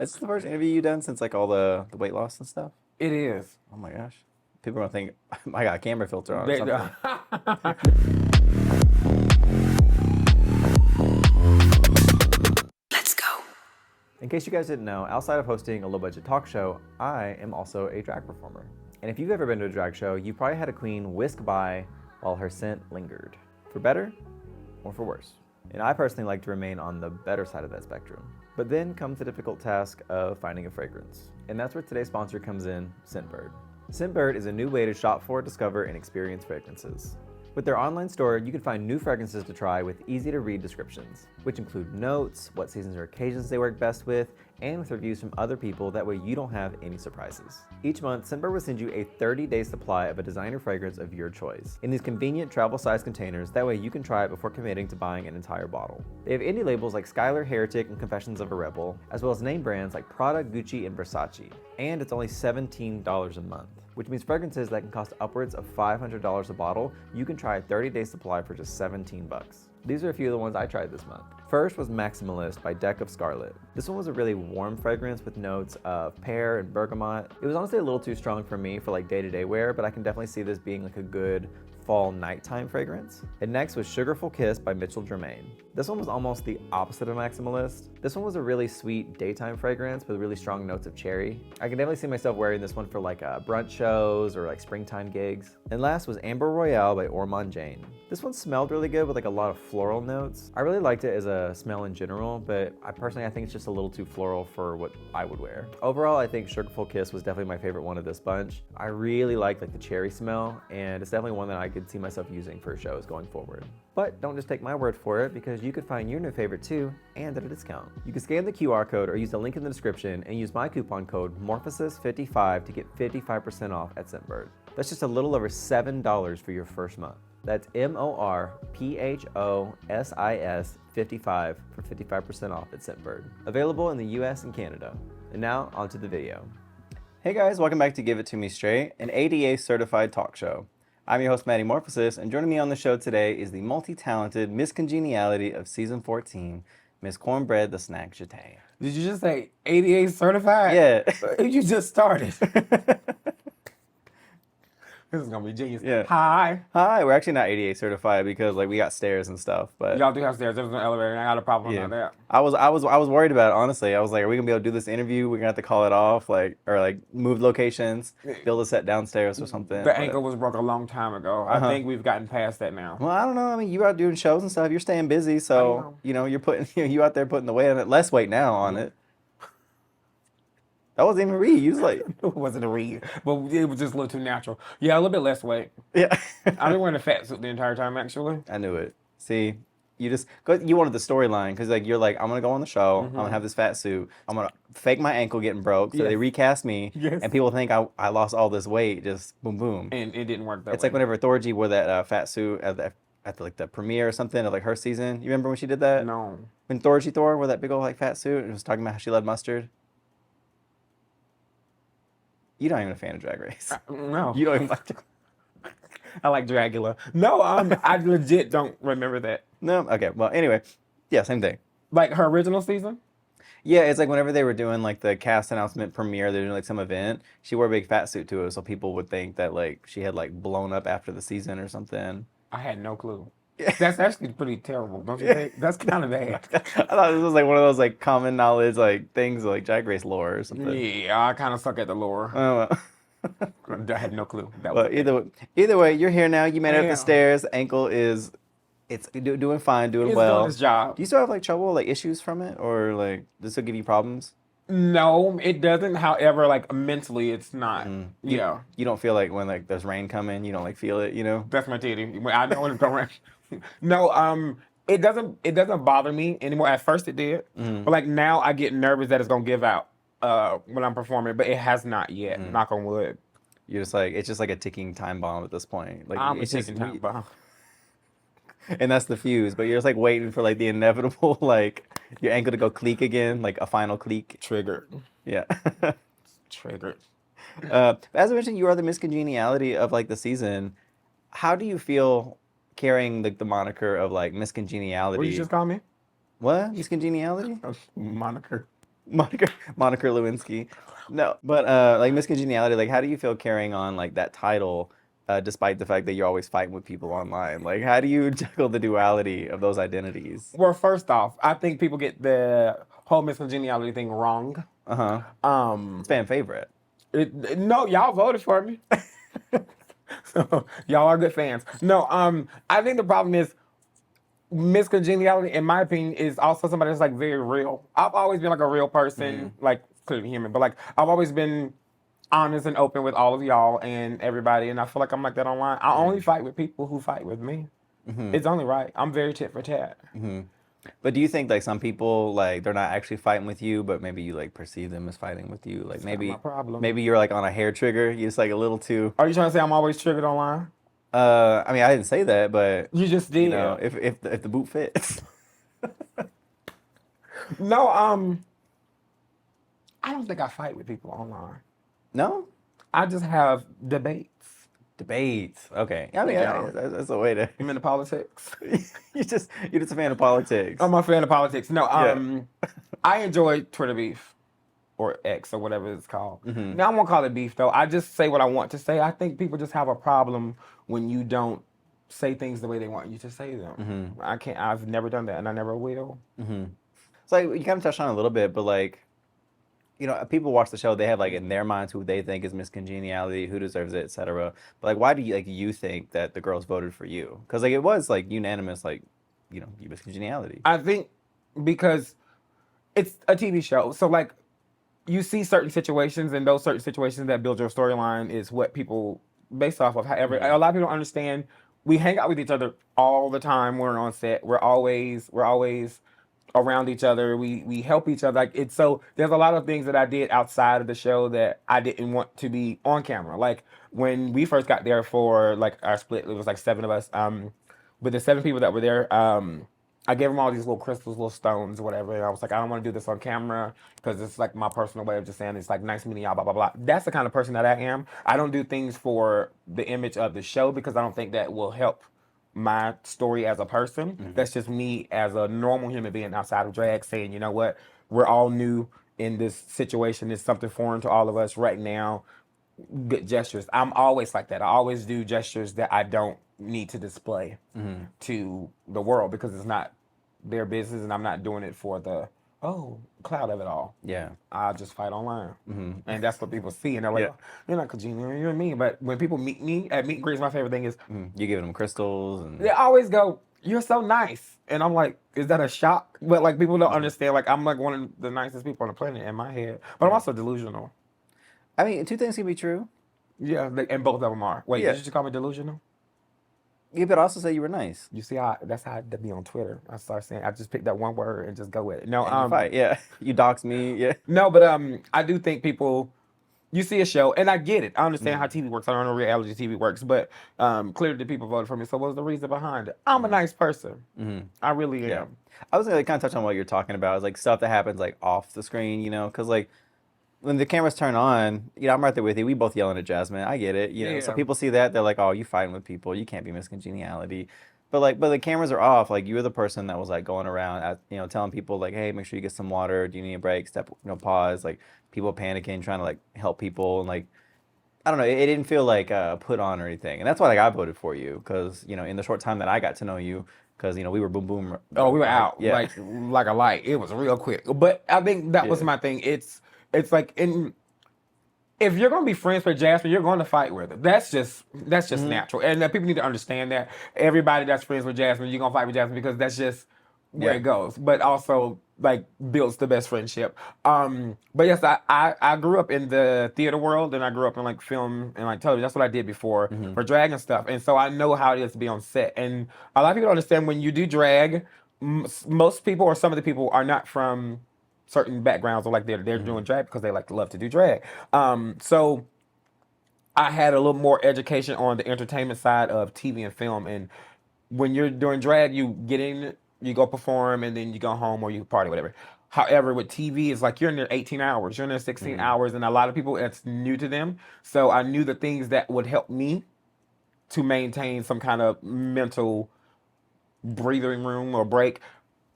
Is this the first interview you've done since like all the weight loss and stuff? It is. Oh my gosh. People are gonna think I got a camera filter on or something. Let's go. In case you guys didn't know, outside of hosting a low-budget talk show, I am also a drag performer. And if you've ever been to a drag show, you probably had a queen whisk by while her scent lingered. For better or for worse. And I personally like to remain on the better side of that spectrum. But then comes the difficult task of finding a fragrance. And that's where today's sponsor comes in, Scentbird. Scentbird is a new way to shop for, discover, and experience fragrances. With their online store, you can find new fragrances to try with easy-to-read descriptions, which include notes, what seasons or occasions they work best with, and with reviews from other people, that way you don't have any surprises. Each month, Scentbird will send you a 30-day supply of a designer fragrance of your choice in these convenient travel-sized containers, that way you can try it before committing to buying an entire bottle. They have indie labels like Skylar, Heretic, and Confessions of a Rebel, as well as name brands like Prada, Gucci, and Versace. And it's only $17 a month, which means fragrances that can cost upwards of $500 a bottle, you can try a 30-day supply for just 17 bucks. These are a few of the ones I tried this month. First was Maximalist by Deck of Scarlet. This one was a really warm fragrance with notes of pear and bergamot. It was honestly a little too strong for me for like day-to-day wear, but I can definitely see this being like a good fall nighttime fragrance. And next was Sugarful Kiss by Mitchell Germain. This one was almost the opposite of Maximalist. This one was a really sweet daytime fragrance with really strong notes of cherry. I can definitely see myself wearing this one for like brunch shows or like springtime gigs. And last was Amber Royale by Ormond Jane. This one smelled really good with like a lot of floral notes. I really liked it as a smell in general, but I think it's just a little too floral for what I would wear. Overall, I think Sugarful Kiss was definitely my favorite one of this bunch. I really like the cherry smell, and it's definitely one that I could see myself using for shows going forward. But don't just take my word for it, because you could find your new favorite too, and at a discount. You can scan the QR code or use the link in the description and use my coupon code MORPHOSIS55 to get 55% off at Scentbird. That's just a little over $7 for your first month. That's MORPHOSIS 55 for 55% off at Scentbird. Available in the US and Canada. And now, on to the video. Hey guys, welcome back to Give It To Me Straight, an ADA certified talk show. I'm your host, Matty Morphosis, and joining me on the show today is the multi-talented Miss Congeniality of Season 14, Miss Cornbread the Snack Jete. Did you just say ADA certified? Yeah. You just started. This is gonna be genius. Yeah. Hi. Hi, we're actually not ADA certified because like we got stairs and stuff, but Y'all do have stairs. There's no elevator, and I got a problem yeah. about that. I was worried about it, honestly. I was like, are we gonna be able to do this interview? We're gonna have to call it off, like, or like move locations, build a set downstairs or something. The ankle was broke a long time ago. I think we've gotten past that now. Well, I don't know. I mean, you out doing shows and stuff. You're staying busy, so you know you're putting you out there putting the weight on it, less weight now on it. That wasn't even a read. You was like, It wasn't a read, but it was just a little too natural. Yeah, a little bit less weight. yeah. I've been wearing a fat suit the entire time, actually. I knew it. See, you wanted the storyline because like you're like, I'm gonna go on the show. I'm gonna have this fat suit. I'm gonna fake my ankle getting broke, so they recast me, and people think I lost all this weight. Just boom, boom. And it didn't work that way. It's like whenever Thorgy wore that fat suit at the premiere or something of like her season. You remember when she did that? No. When Thorgy Thor wore that big old like fat suit and was talking about how she loved mustard. You're not even a fan of Drag Race. No. You don't even like I like Dragula. No, I legit don't remember that. No? Okay, well, anyway. Yeah, same thing. Like her original season? Yeah, it's like whenever they were doing like the cast announcement premiere, they're doing like some event, she wore a big fat suit to it, so people would think that like she had like blown up after the season or something. I had no clue. That's actually pretty terrible, don't you think? That's kind of bad. I thought this was like one of those like common knowledge like things like Drag Race lore or something. Yeah, I kind of suck at the lore. Oh, well. I had no clue. That Well, was either way, you're here now. You made it up the Damn. stairs. Ankle is, it's doing fine, doing It's well. doing its job. Do you still have like trouble, like issues from it, or like does it give you problems? No, it doesn't. However, like mentally, it's not. Yeah, You don't feel like when like there's rain coming, you don't like feel it, you know? that's my titty. I know when it's going. No, it doesn't bother me anymore. At first, it did, but like now, I get nervous that it's gonna give out when I'm performing, but it has not yet. Knock on wood. You're just like it's just like a ticking time bomb at this point. Like I'm a it's ticking time bomb. and that's the fuse. But you're just like waiting for like the inevitable like your ankle to go cleek again, like a final cleek. Triggered. Yeah. Triggered. As I mentioned, you are the Miss Congeniality of like the season. How do you feel carrying like the moniker of like Miss Congeniality? What did you just call me? What? Miss Congeniality? Moniker. Monica Lewinsky. No, but like Miss Congeniality, like how do you feel carrying on like that title, despite the fact that you're always fighting with people online? Like how do you juggle the duality of those identities? Well, first off, I think people get the whole Miss Congeniality thing wrong. Uh-huh. Um, It's fan favorite. no, y'all voted for me. So y'all are good fans. No, I think the problem is Miss Congeniality, in my opinion, is also somebody that's like very real. I've always been like a real person, like clearly human, but like I've always been honest and open with all of y'all and everybody, and I feel like I'm like that online. I only fight with people who fight with me. It's only right. I'm very tit for tat. But do you think like some people like they're not actually fighting with you, but maybe you like perceive them as fighting with you? Like Not my maybe problem. maybe you're like on a hair trigger. You're just like a little too. Are you trying to say I'm always triggered online? I mean, I didn't say that, but You just did. you know, if the boot fits. No, I don't think I fight with people online. No? I just have debates. Debates. Okay. I mean, Yeah. that's a way to. I'm into politics. you're just a fan of politics. I'm a fan of politics. No, Yeah. I enjoy Twitter beef or X or whatever it's called. Now I won't call it beef though. I just say what I want to say. I think people just have a problem when you don't say things the way they want you to say them. I can't. I've never done that, and I never will. It's like you kind of touched on it a little bit, but like, you know, people watch the show, they have like in their minds who they think is Miss Congeniality, who deserves it, etc. But like, why do you think that the girls voted for you? Because like it was like unanimous, like, you know, you Miss Congeniality. I think because it's a TV show, so like you see certain situations, and those certain situations that build your storyline is what people based off of. However, a lot of people don't understand. We hang out with each other all the time. We're on set. We're always around each other. We help each other. Like it's so there's a lot of things that I did outside of the show that I didn't want to be on camera. Like when we first got there for like our split, it was like 7 of us. With the 7 people that were there, I gave them all these little crystals, little stones, whatever. And I was like, I don't want to do this on camera because it's like my personal way of just saying it's like nice meeting y'all, blah, blah, blah. That's the kind of person that I am. I don't do things for the image of the show because I don't think that will help my story as a person. That's just me as a normal human being outside of drag saying, you know what, we're all new in this situation. It's something foreign to all of us right now. Good gestures. I'm always like that. I always do gestures that I don't need to display to the world because it's not their business and I'm not doing it for the cloud of it all. Yeah. I just fight online. And that's what people see. And they're like, you're not congenial, you're me. But when people meet me at meet and greets, my favorite thing is You giving them crystals and they always go, you're so nice. And I'm like, is that a shock? But like people don't understand. Like I'm like one of the nicest people on the planet in my head. But I'm also delusional. I mean, two things can be true. Yeah, and both of them are. Wait, Yeah. did you just call me delusional? You could also say you were nice. You see how that's how I be on Twitter. I start saying I just pick that one word and just go with it. No, And you fight. Yeah. You dox me. Yeah. no, but I do think people you see a show and I get it. I understand how TV works. I don't know how reality TV works, but clearly the people voted for me. So what was the reason behind it? I'm a nice person. I really am. I was gonna like, kind of touch on what you're talking about. It's like stuff that happens like off the screen, you know, because like when the cameras turn on, you know, I'm right there with you. We both yelling at Jasmine. I get it. You know, so Yeah. people see that they're like, "Oh, you fighting with people. You can't be Miss Congeniality." But the cameras are off. Like you were the person that was like going around, you know, telling people like, "Hey, make sure you get some water. Do you need a break? Step, you know, pause." Like people panicking, trying to like help people, and like I don't know. It didn't feel like put on or anything, and that's why like I voted for you because you know in the short time that I got to know you, because you know we were boom boom. Oh, we were out Yeah. like a light. It was real quick. But I think that was my thing. It's like if you're gonna be friends with Jasmine, you're going to fight with her. That's just natural, and people need to understand that. Everybody that's friends with Jasmine, you're gonna fight with Jasmine because that's just where it goes. But also like builds the best friendship. But yes, I grew up in the theater world, and I grew up in like film and like television. That's what I did before for drag and stuff, and so I know how it is to be on set. And a lot of people don't understand when you do drag, most people or some of the people are not from certain backgrounds or like they're doing drag because they like to love to do drag. So I had a little more education on the entertainment side of TV and film. And when you're doing drag, you get in, you go perform, and then you go home or you party, whatever. However, with TV, it's like you're in there 18 hours, you're in there 16 hours, and a lot of people, it's new to them. So I knew the things that would help me to maintain some kind of mental breathing room or break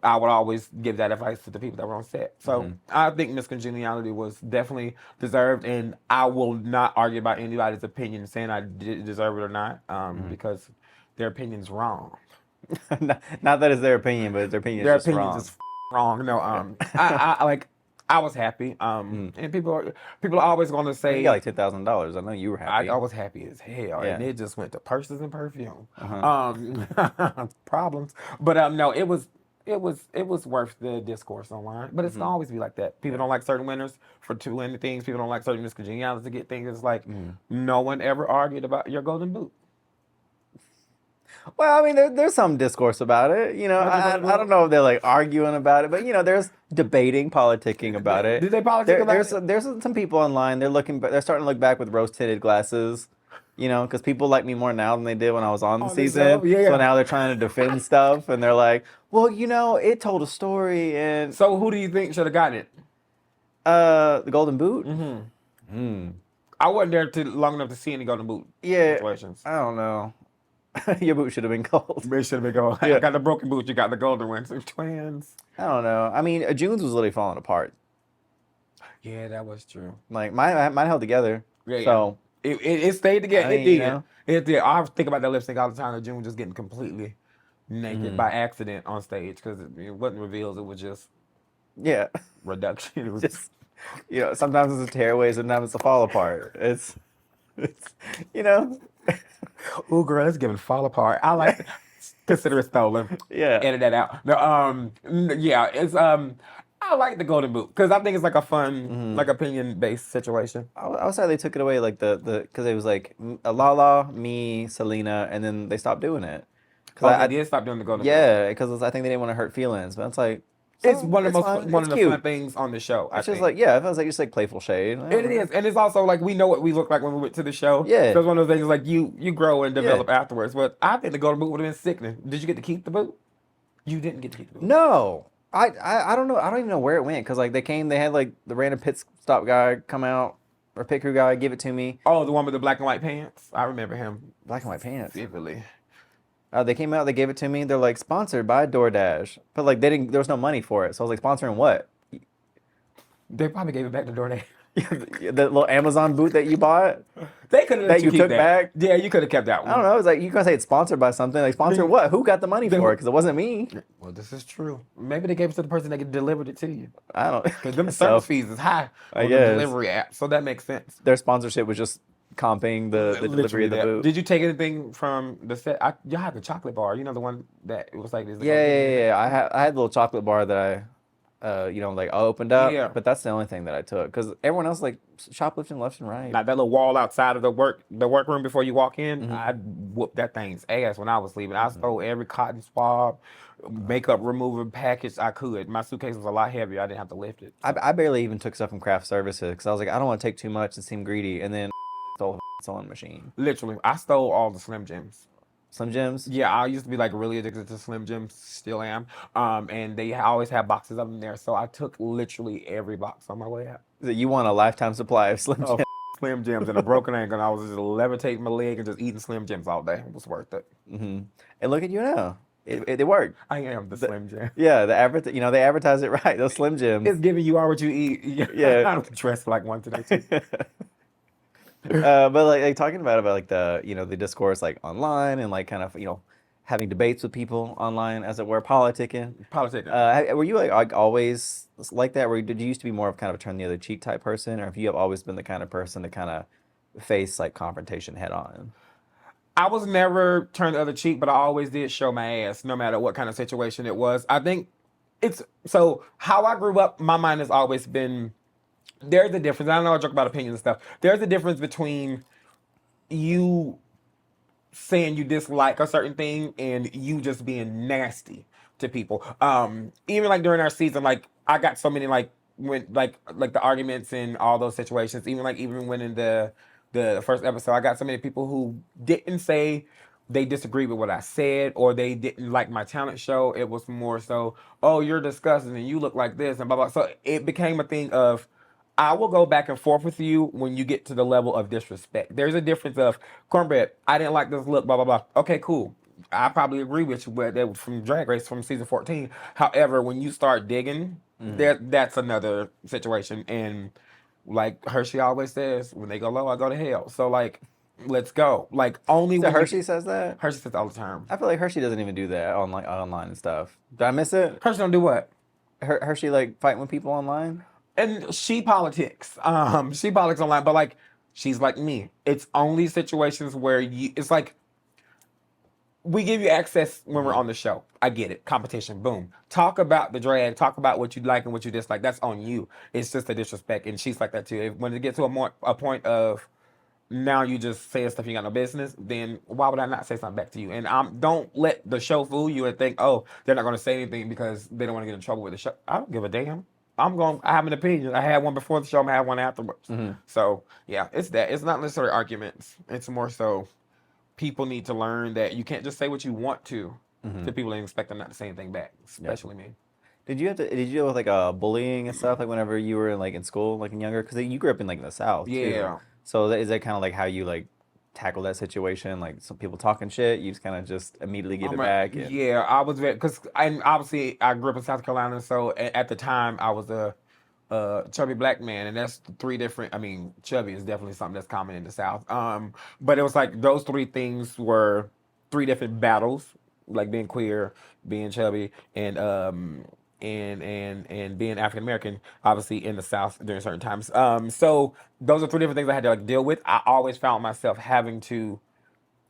I would always give that advice to the people that were on set. So I think Miss Congeniality was definitely deserved, and I will not argue about anybody's opinion saying I did deserve it or not, because their opinion's wrong. Not that it's their opinion, but their opinion Their is just opinion's wrong. just wrong. No, I like. I was happy, and people are always going to You say got like $10,000. I know you were happy. I was happy as hell, Yeah. and it just went to purses and perfume. Uh-huh. Problems, but no, it was worth the discourse online. But it's gonna always be like that. People don't like certain winners for too many things. People don't like certain miscongenialities to get things. It's like no one ever argued about your golden boot. Well, I mean, there's some discourse about it. You know, I don't know if they're like arguing about it, but you know, there's debating, politicking about it. Did they politic about it? There's some people online. They're starting to look back with rose-tinted glasses. You know, because people like me more now than they did when I was on the season. Yeah. So now they're trying to defend stuff, and they're like, "Well, you know, it told a story." And So who do you think should have gotten it? the Golden Boot. I wasn't there long enough to see any golden boot situations. I don't know. Your boot should have been gold. It should have been gold. I got the broken boot. You got the golden ones. Twins. I don't know. I mean, June's was literally falling apart. Yeah, that was true. Like mine held together. Yeah. So it stayed together. I mean, It did. you know. It did. I think about that lip sync all the time. That June just getting completely naked by accident on stage because it wasn't reveals. It was just yeah, reduction. It was just you know, sometimes it's a tearaway, sometimes it's a fall apart. It's you know, ooh, girl, it's giving fall apart. I like consider it stolen. Yeah. Edit that out. No, yeah, it's I like the golden boot because I think it's like a fun, like opinion based situation. I was sad they took it away, like the because it was like Lala, me, Selena, and then they stopped doing it. Oh, I did stop doing the golden boot. Yeah, because I think they didn't want to hurt feelings, but it's like It's one of the fun. one of the It's cute. fun things on the show. It's just like, yeah, it feels like just like playful shade. It is, and it's also like we know what we look like when we went to the show. Yeah. So it's one of those things like you grow and develop afterwards. But I think the golden boot would have been sickening. Did you get to keep the boot? You didn't get to keep the boot. No, I don't know. I don't even know where it went because like they had like the random pit stop guy come out or pit crew guy give it to me. Oh, the one with the black and white pants. I remember him. Black and white pants. Vividly. They came out, they gave it to me. They're like sponsored by DoorDash, but like they didn't. There was no money for it, so I was like, sponsoring what? They probably gave it back to DoorDash. The little Amazon boot that you bought. They could have That you keep took back? Yeah, you could have kept that one. I don't know. It's like you can say it's sponsored by something. Like sponsor what? Who got the money for it? Because it wasn't me. Well, this is true. Maybe they gave it to the person that delivered it to you. I don't. Because them So, service fees is high I on the guess. delivery app, so that makes sense. their sponsorship was just comping the delivery Literally of the that. boot. Did you take anything from the set? Y'all had the chocolate bar. You know the one that it was like this. Yeah. I had a little chocolate bar that I opened up. Yeah. But that's the only thing that I took because everyone else like shoplifting left and right. Like that little wall outside of the workroom before you walk in. I whooped that thing's ass when I was leaving. I stole every cotton swab, makeup remover package I could. My suitcase was a lot heavier. I didn't have to lift it. I barely even took stuff from craft services because I was like, I don't want to take too much and seem greedy. And then stole a sewing machine. Literally, I stole all the Slim Jims. Slim Jims. Yeah, I used to be like really addicted to Slim Jims, still am. And they always have boxes of them there, so I took literally every box on my way out. You want a lifetime supply of Slim Jims. Slim Jims and a broken ankle, and I was just levitating my leg and just eating Slim Jims all day. It was worth it. And look at you now. It worked. I am the Slim Jim. Yeah, they advertise it right. Those Slim Jims. It's giving you all what you eat. Yeah. I'm dressed like one today too. But like talking about like the the discourse like online and like kind of having debates with people online as it were, politicking. Politics. Were you like always like that? Did you used to be more of kind of a turn the other cheek type person, or have you always been the kind of person to kind of face like confrontation head on? I was never turned the other cheek, but I always did show my ass, no matter what kind of situation it was. I think it's so how I grew up. My mind has always been. There's a difference. I know I joke about opinions and stuff. There's a difference between you saying you dislike a certain thing and you just being nasty to people. Even like during our season, like I got so many like when like the arguments and all those situations. Even when in the first episode, I got so many people who didn't say they disagreed with what I said or they didn't like my talent show. It was more so, oh, you're disgusting and you look like this and blah blah. So it became a thing of I will go back and forth with you when you get to the level of disrespect. There's a difference of Cornbread. I didn't like this look, blah, blah, blah. Okay, cool. I probably agree with you, but that from Drag Race from season 14. However, when you start digging, that's another situation. And like Hershey always says, when they go low, I go to hell. So like, let's go. Like only So when Hershey says that? Hershey says all the time. I feel like Hershey doesn't even do that online and stuff. Did I miss it? Hershey don't do what? Hershey like fighting with people online? And she politics. She politics online, but like she's like me. It's only situations where it's like we give you access when we're on the show. I get it. Competition, boom. Talk about the drag. Talk about what you like and what you dislike. That's on you. It's just a disrespect, and she's like that too. When it gets to a point of now you just saying stuff you got no business, then why would I not say something back to you? And don't let the show fool you and think, oh, they're not going to say anything because they don't want to get in trouble with the show. I don't give a damn. I have an opinion. I had one before the show. I'm going to have one afterwards. So, yeah, it's that. It's not necessarily arguments. It's more so people need to learn that you can't just say what you want to people and expect them not to say anything back, especially me. Did you deal with like bullying and stuff like whenever you were like in school, like in younger? Because you grew up in like the South. Yeah. Too. So is that kind of like how you like tackle that situation? Like some people talking shit, you just kind of just immediately give it back. And... Yeah, I was very because obviously I grew up in South Carolina, so at the time I was a chubby black man, and that's three different. I mean, chubby is definitely something that's common in the South. But it was like those three things were three different battles, like being queer, being chubby, and being African American, obviously in the South during certain times. So those are three different things I had to like deal with. I always found myself having to,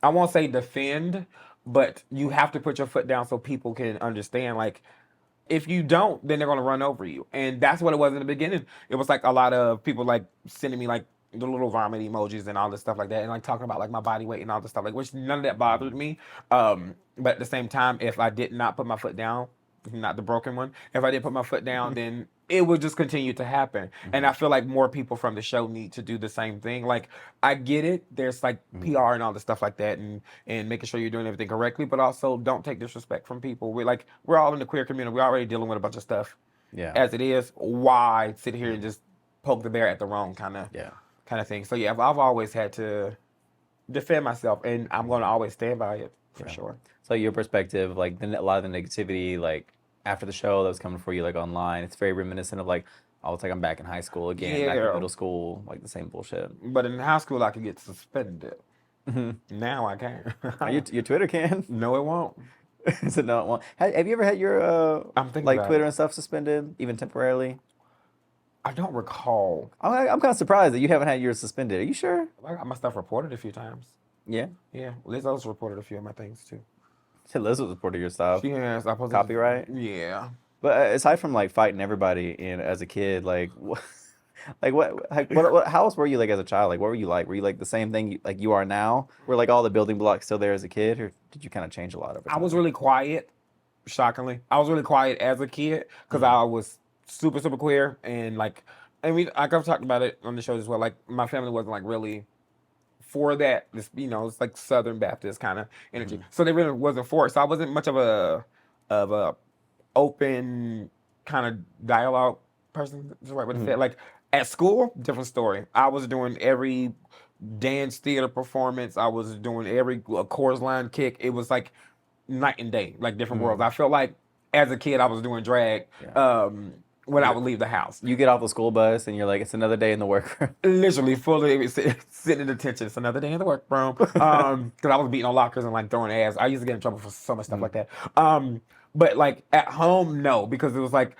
I won't say defend, but you have to put your foot down so people can understand. Like, if you don't, then they're gonna run over you, and that's what it was in the beginning. It was like a lot of people like sending me like the little vomit emojis and all this stuff like that, and like talking about like my body weight and all this stuff, like which none of that bothered me. But at the same time, if I did not put my foot down, not the broken one, if I did put my foot down, then it would just continue to happen. And I feel like more people from the show need to do the same thing. Like, I get it. There's like PR and all this stuff like that, and making sure you're doing everything correctly, but also don't take disrespect from people. We're all in the queer community. We're already dealing with a bunch of stuff. Yeah. As it is, why sit here and just poke the bear at the wrong kind of thing? So yeah, I've always had to defend myself, and I'm going to always stand by it for sure. So your perspective, like a lot of the negativity, like after the show that was coming for you, like online, it's very reminiscent of like, oh, it's like I'm back in high school again, back in middle school, like the same bullshit. But in high school, I could get suspended. Now I can't. Your Twitter can? No, it won't. So no, it won't. Have you ever had your like Twitter and stuff suspended, even temporarily? I don't recall. I'm kind of surprised that you haven't had yours suspended. Are you sure? I got my stuff reported a few times. Yeah. Yeah, Lizzo's reported a few of my things too. Liz was reporting your stuff. She has. Copyright? Yeah. But aside from like fighting everybody in as a kid, like what, how else were you like as a child? Like what were you like? Were you like the same thing like you are now? Were like all the building blocks still there as a kid, or did you kind of change a lot over time? I was really quiet, shockingly. I was really quiet as a kid because I was super, super queer, and like, I mean, like I've talked about it on the show as well. Like my family wasn't like really for that. This, it's like Southern Baptist kind of energy. So they really wasn't for it. So I wasn't much of a open kind of dialogue person. That's the right way to say it. Like at school, different story. I was doing every dance theater performance. I was doing every chorus line kick. It was like night and day, like different worlds. I felt like as a kid I was doing drag. When I would leave the house. You get off the school bus and you're like, it's another day in the workroom. Literally, fully sitting in detention. It's another day in the workroom. Because I was beating on lockers and like throwing ass. I used to get in trouble for so much stuff like that. But like at home, no, because it was like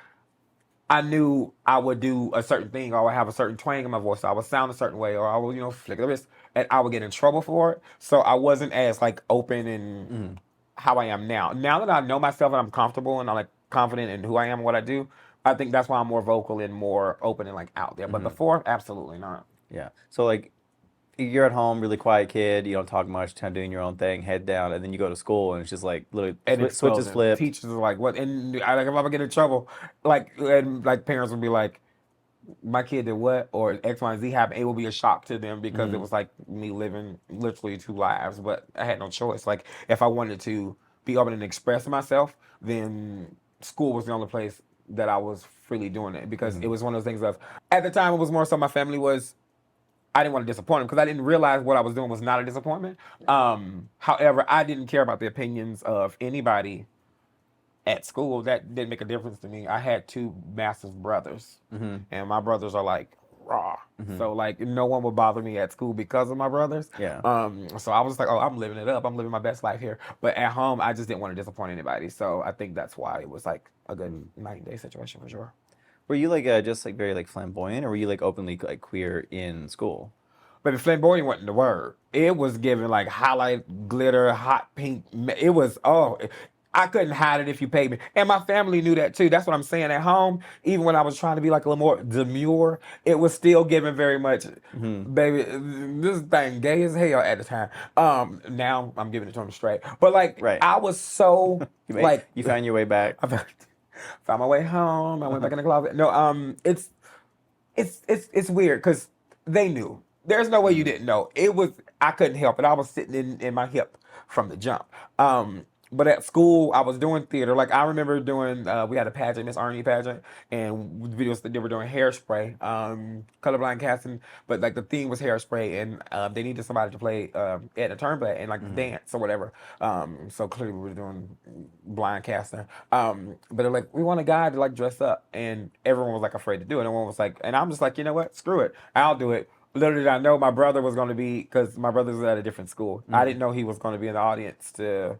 I knew I would do a certain thing, or I would have a certain twang in my voice, or I would sound a certain way, or I would, flick the wrist, and I would get in trouble for it. So I wasn't as like open and how I am now. Now that I know myself and I'm comfortable and I'm like confident in who I am and what I do, I think that's why I'm more vocal and more open and like out there. But before, absolutely not. Yeah. So like you're at home, really quiet kid, you don't talk much, kind of doing your own thing, head down, and then you go to school and it's just like literally switches flip. Teachers are like, what? And if I ever get in trouble, like parents would be like, my kid did what? Or X, Y, and Z happened. It will be a shock to them because it was like me living literally two lives, but I had no choice. Like if I wanted to be open and express myself, then school was the only place that I was freely doing it, because it was one of those things of, at the time it was more so my family was I didn't want to disappoint him because I didn't realize what I was doing was not a disappointment. However, I didn't care about the opinions of anybody at school. That didn't make a difference to me. I had two massive brothers, and my brothers are like raw. So like no one would bother me at school because of my brothers. Yeah. So I was like, oh, I'm living it up. I'm living my best life here. But at home, I just didn't want to disappoint anybody. So I think that's why it was like a good night and day situation for sure. Were you like just like very like flamboyant, or were you like openly like queer in school? But the flamboyant wasn't the word. It was given like highlight, glitter, hot pink. It was, I couldn't hide it if you paid me. And my family knew that too. That's what I'm saying. At home, even when I was trying to be like a little more demure, it was still given very much, baby, this thing gay as hell at the time. Now I'm giving it to them straight. But like, Right. I was so, You found your way back. I found my way home. I went back in the closet. No, it's weird because they knew. There's no way you didn't know. It was, I couldn't help it. I was sitting in my hip from the jump. But at school, I was doing theater. Like I remember doing, we had a pageant, Miss Arnie pageant, and videos that they were doing hairspray, colorblind casting. But like the theme was hairspray, and they needed somebody to play Edna Turnblad and like dance or whatever. So clearly we were doing blind casting. But they're like, we want a guy to like dress up, and everyone was like afraid to do it. And everyone was like, and I'm just like, you know what? Screw it, I'll do it. Little did I know my brother was going to be, because my brother was at a different school. I didn't know he was going to be in the audience to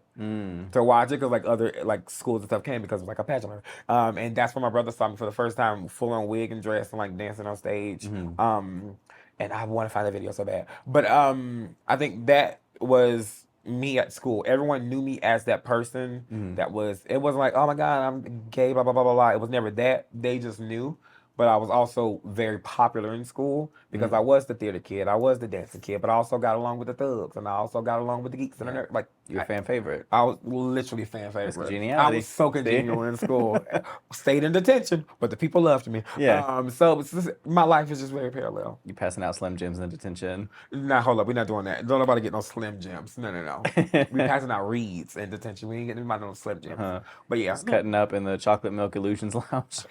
watch it, because like other like schools and stuff came because it was like a pageant. And that's when my brother saw me for the first time, full on wig and dress and like dancing on stage. And I want to find that video so bad. But I think that was me at school. Everyone knew me as that person that was, it wasn't like, oh my God, I'm gay, blah, blah, blah, blah, blah. It was never that. They just knew. But I was also very popular in school because I was the theater kid, I was the dancing kid, but I also got along with the thugs, and I also got along with the geeks and the nerds. Like You're a fan favorite. I was literally fan favorite. Congeniality. I was so congenial in school. Stayed in detention, but the people loved me. Yeah. So it's just, my life is just very parallel. You passing out Slim Jims in detention. Nah, hold up, we're not doing that. Don't nobody get no Slim Jims. No. We passing out reeds in detention. We ain't getting no Slim Jims. But yeah, Just cutting up in the Chocolate Milk Illusions Lounge.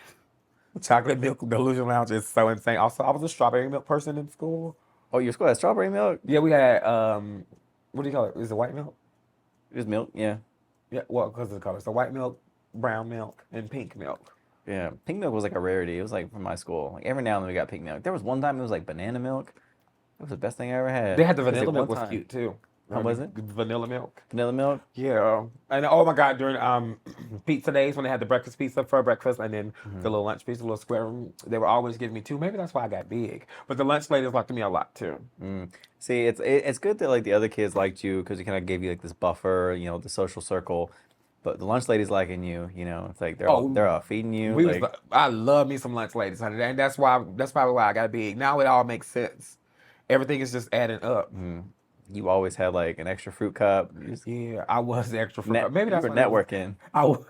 Chocolate Milk Delusion Lounge is so insane. Also, I was a strawberry milk person in school. Oh, your school had strawberry milk? Yeah, we had, what do you call it? Is it white milk? It was milk, yeah. Yeah, well, because of the color. So white milk, brown milk, and pink milk. Yeah, pink milk was like a rarity. It was like from my school. Like every now and then we got pink milk. There was one time it was like banana milk. It was the best thing I ever had. They had the It was, vanilla like, milk one was time. cute too. How was it? Vanilla milk. Vanilla milk? Yeah. And oh my God, during pizza days when they had the breakfast pizza for breakfast and then the little lunch pizza, the little square, they were always giving me two. Maybe that's why I got big. But the lunch ladies liked me a lot too. See, it's good that like the other kids liked you because it kind of gave you like this buffer, you know, the social circle. But the lunch ladies liking you, you know, it's like they're all feeding you. I love me some lunch ladies, honey. And that's probably why I got big. Now it all makes sense. Everything is just adding up. You always had like an extra fruit cup. Yeah, I was the extra fruit cup. Maybe that's you were networking. I was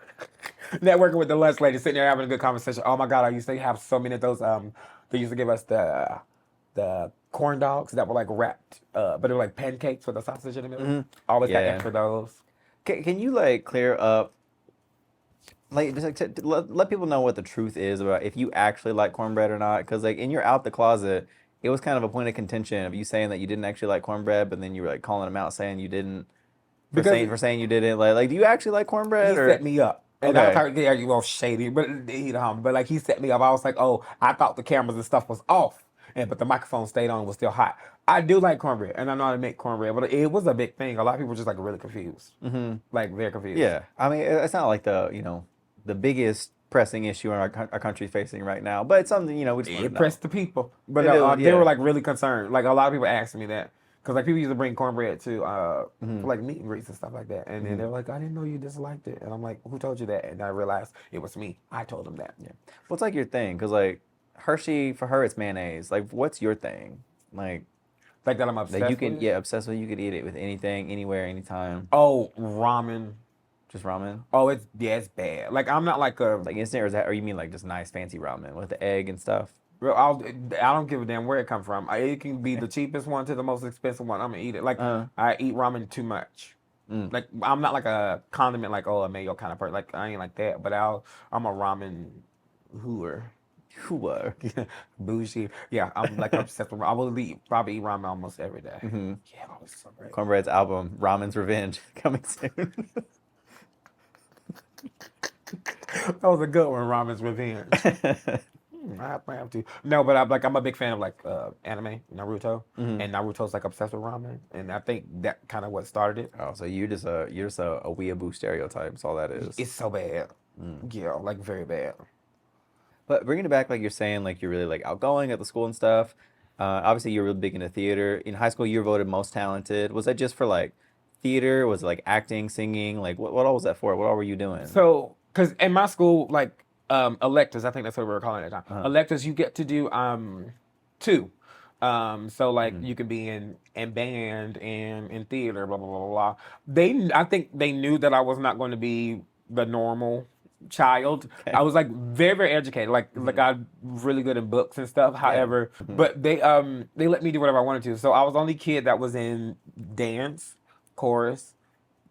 networking with the lunch lady, sitting there having a good conversation. Oh my God, I used to have so many of those. They used to give us the corn dogs that were like wrapped, but they were like pancakes with a sausage in the middle. Always got extra those. Can you like clear up, like just like to let people know what the truth is about if you actually like cornbread or not? Because like in your out the closet, it was kind of a point of contention of you saying that you didn't actually like cornbread, but then you were like calling them out saying you didn't. For saying you didn't like do you actually like cornbread? He set me up. And Okay. I was like, well, shady, but but like he set me up. I was like, oh, I thought the cameras and stuff was off, but the microphone stayed on and was still hot. I do like cornbread, and I know how to make cornbread, but it was a big thing. A lot of people were just like really confused, like very confused. Yeah, I mean it's not like the biggest pressing issue our country's facing right now, but it's something we just It pressed the people, but they were like really concerned. Like a lot of people asking me that. Because like people used to bring cornbread to for, like meet and greets and stuff like that, and then they were like, "I didn't know you disliked it," and I'm like, "Who told you that?" And I realized it was me. I told them that. Yeah. What's like your thing? Because like Hershey for her it's mayonnaise. Like what's your thing? Like that I'm obsessed that you can with? obsessed with. You could eat it with anything, anywhere, anytime. Oh, ramen. Just ramen. Oh, it's bad. Like I'm not like a like instant or you mean like just nice fancy ramen with the egg and stuff? I don't give a damn where it come from. It can be the cheapest one to the most expensive one. I'm gonna eat it. Like I eat ramen too much. Like I'm not like a condiment like a mayo kind of person. Like I ain't like that. But I'm a ramen hooer. You were. Bougie. Yeah, I'm like obsessed with. I will probably eat ramen almost every day. Mm-hmm. Yeah, oh, it's so great. Cornbread's album, Ramen's Revenge, coming soon. That was a good one, Ramen's Revenge. I have to. No, but I'm a big fan of like anime, Naruto, and Naruto's like obsessed with ramen, and I think that kind of what started it. Oh, so you're just a weeaboo stereotype. That's all that is. It's so bad. Yeah, like very bad. But bringing it back, like you're saying, like you're really like outgoing at the school and stuff. Obviously, you're really big into theater. In high school, you were voted most talented. Was that just for like theater? Was it like acting, singing? Like what all was that for? What all were you doing? So, because in my school, like electives, I think that's what we were calling it at the time. Uh-huh. Electives, you get to do two. So like you can be in band and in theater, blah blah blah blah. Blah. I think they knew that I was not going to be the normal child. Okay. I was like very very educated, like I'm really good in books and stuff. However, but they let me do whatever I wanted to. So I was the only kid that was in dance, chorus,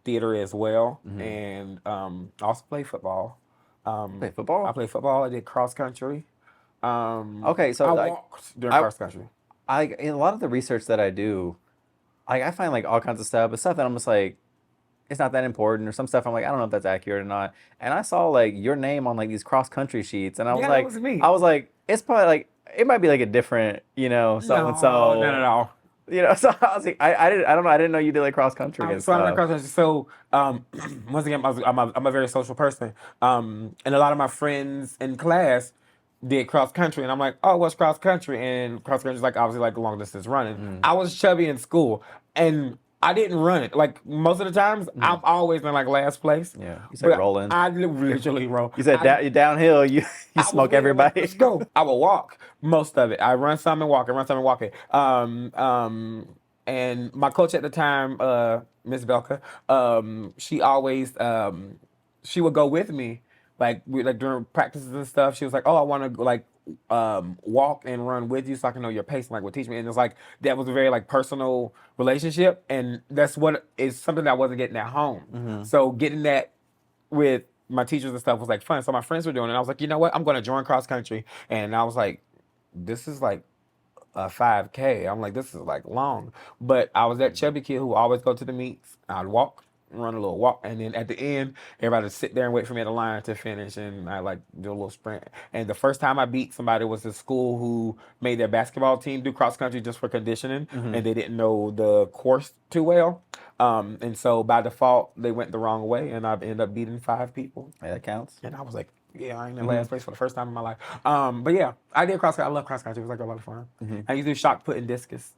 theater as well, and also play football. Play football? I played football. I did cross country. Okay, so I like walked during I- cross country. in a lot of the research that I do, like I find like all kinds of stuff, but stuff that I'm just like, it's not that important, or some stuff I'm like, I don't know if that's accurate or not. And I saw like your name on like these cross country sheets, and I was Yeah, that like, was me. I was like, it's probably like it might be like a different, so and so. Not at all. So I was like, I don't know, I didn't know you did like cross country and So I'm in stuff. cross country. So once again, I'm a very social person, and a lot of my friends in class did cross country, and I'm like, oh, what's cross country? And cross country is like obviously like long distance running. I was chubby in school, and I didn't run it. Like most of the times, I've always been like last place. Yeah, you said But rolling. I literally roll. You said you downhill, you I was smoke literally like, everybody. Let's go. I will walk most of it. I run some and walk it, run some and walk it. And my coach at the time, Miss Belka, she always she would go with me, like during practices and stuff. She was like, "Oh, I want to like walk and run with you, so I can know your pace and like would teach me." And it's like that was a very like personal relationship, and that's what is something that I wasn't getting at home. So getting that with my teachers and stuff was like fun. So my friends were doing it. And I was like, you know what? I'm going to join cross country. And I was like, this is like a 5K. I'm like, this is like long. But I was that chubby kid who always go to the meets. I'd walk, run a little walk, and then at the end, everybody would sit there and wait for me at the line to finish, and I like do a little sprint. And the first time I beat somebody was a school who made their basketball team do cross country just for conditioning, and they didn't know the course too well. And so by default, they went the wrong way, and I ended up beating 5 people. Yeah, that counts. And I was like, yeah, I ain't in last place for the first time in my life. But yeah, I did cross country. I love cross country. It was like a lot of fun. I used to do shot put and discus.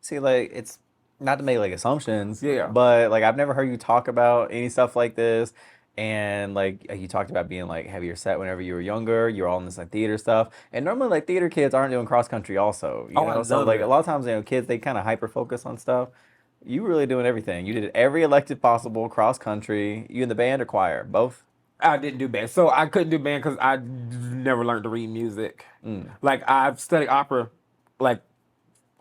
See, like it's not to make like assumptions, Yeah. but like I've never heard you talk about any stuff like this. And like you talked about being like heavier set whenever you were younger, you're all in this like theater stuff. And normally like theater kids aren't doing cross country also. You Oh, I know? So love like it. a lot of times, kids they kind of hyper focus on stuff. You were really doing everything. You did every elective possible, cross country. You in the band or choir? Both? I didn't do band. So I couldn't do band because I never learned to read music. Like I've studied opera like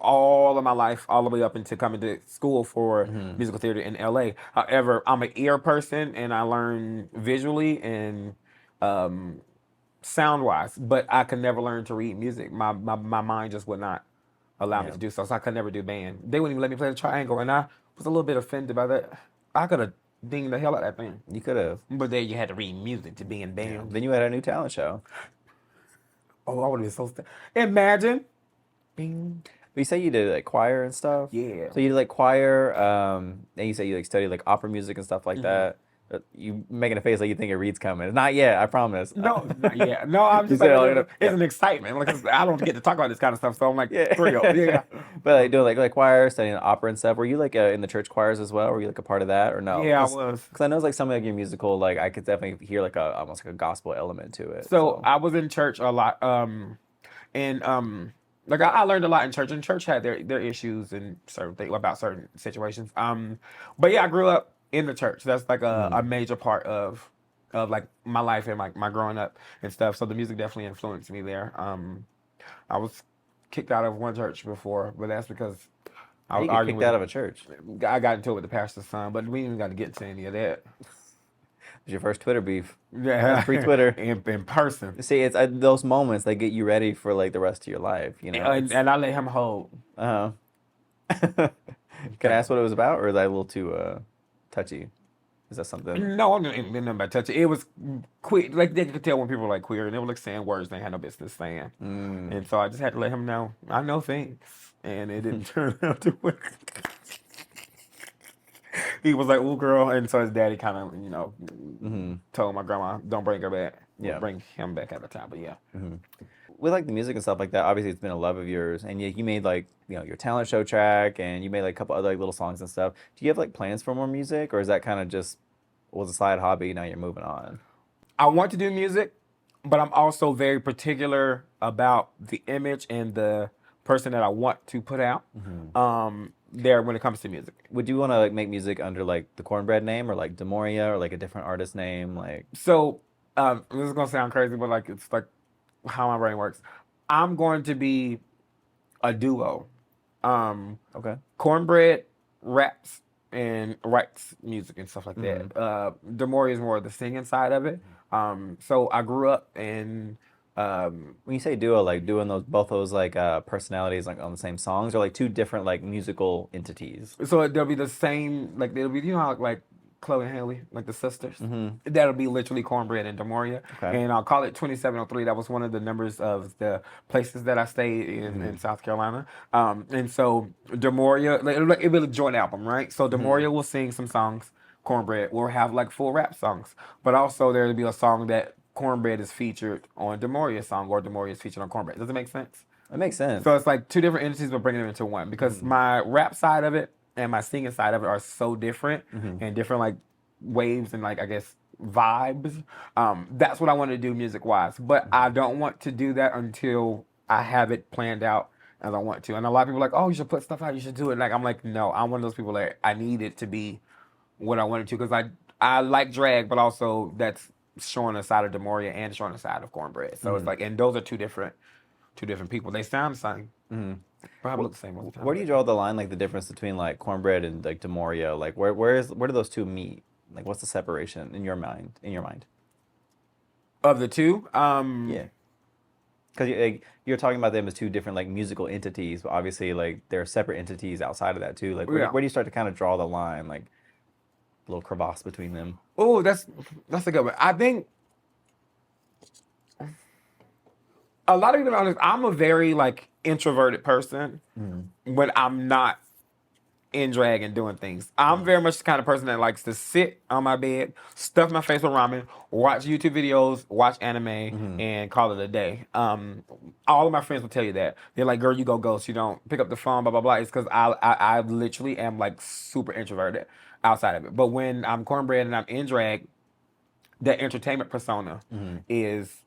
all of my life, all the way up into coming to school for musical theater in LA. However, I'm an ear person and I learn visually and sound wise, but I could never learn to read music. My mind just would not allow me to do so. So I could never do band. They wouldn't even let me play the triangle, and I was a little bit offended by that. I could have dinged the hell out of that thing. You could have. But there you had to read music to be in band. Then you had a new talent show. Oh, I would have been so imagine. Bing. But you say you did like choir and stuff. Yeah. So you did like choir, and you say you like studied like opera music and stuff like that. You making a face like you think it reads coming. Not yet, I promise. No, not yet. No, I'm just You said, like, it's an excitement. Like, 'cause I don't get to talk about this kind of stuff, so I'm like thrilled. Yeah. But like doing like choir, studying opera and stuff. Were you like in the church choirs as well? Were you like a part of that or no? Yeah, I was. Because I know like some of like your musical, like I could definitely hear like almost like a gospel element to it. So I was in church a lot, and like I learned a lot in church, and church had their issues and certain things about certain situations. But yeah, I grew up in the church. That's like a major part of like my life and my growing up and stuff. So the music definitely influenced me there. I was kicked out of one church before, but that's because I was you get arguing kicked out of a church. I got into it with the pastor's son, but we ain't even got to get to any of that. was your first Twitter beef. Yeah, That's pre-Twitter. in person. See, it's those moments that get you ready for like the rest of your life, you know. And I let him hold. Uh huh. Can I ask what it was about, or is that a little too touchy? Is that something? No, I didn't nothing about touching. It was queer. Like they could tell when people were like queer, and they were like saying words they had no business saying. And so I just had to let him know I know things, and it didn't turn out to work. He was like, "Ooh, girl," and so his daddy kind of, told my grandma, "Don't bring her back. Yeah. Bring him back at the time." But yeah. With like the music and stuff like that, obviously it's been a love of yours, and you made like your talent show track, and you made like a couple other like little songs and stuff. Do you have like plans for more music, or is that kind of just was a side hobby? Now you're moving on. I want to do music, but I'm also very particular about the image and the person that I want to put out. There when it comes to music. Would you want to like make music under like the Cornbread name, or like Demoria, or like a different artist name? Like, So this is gonna sound crazy, but like it's like how my brain works. I'm going to be a duo. okay, Cornbread raps and writes music and stuff like that. Demoria is more of the singing side of it. So I grew up in when you say duo, like doing both those like personalities like on the same songs, or like two different like musical entities. so there'll be the same like it'll be how like Chloe and Haley, like the sisters. That'll be literally Cornbread and Demoria. Okay. And I'll call it 2703. That was one of the numbers of the places that I stayed in South Carolina. And so Demoria, like it'll be a joint album, right? So Demoria will sing some songs. Cornbread will have like full rap songs. But also there'll be a song that Cornbread is featured on Demoria's song, or Demoria is featured on Cornbread. Does it make sense? That makes sense. So it's like two different entities, but bringing them into one, because my rap side of it and my singing side of it are so different and different like waves and like I guess vibes. That's what I want to do music wise, but I don't want to do that until I have it planned out as I want to. And a lot of people are like, oh, you should put stuff out, you should do it. Like I'm like, no, I'm one of those people that I need it to be what I want it to, because I like drag, but also that's showing a side of Demoria and showing a side of Cornbread. So it's like, and those are two different people. They sound the same. Probably look the same all the time. Where do you draw the line, like the difference between like Cornbread and like Demoria? Like where do those two meet? Like what's the separation in your mind? Of the two? Yeah. Because you're talking about them as two different like musical entities, but obviously like they're separate entities outside of that too. Like where do you start to kind of draw the line, like a little crevasse between them? Oh, that's a good one. I think a lot of people don't understand, I'm a very like introverted person when I'm not in drag and doing things. I'm very much the kind of person that likes to sit on my bed, stuff my face with ramen, watch YouTube videos, watch anime, and call it a day. All of my friends will tell you that. They're like, girl, you go ghost. You don't pick up the phone, blah, blah, blah. It's because I literally am like super introverted outside of it. But when I'm Cornbread and I'm in drag, that entertainment persona is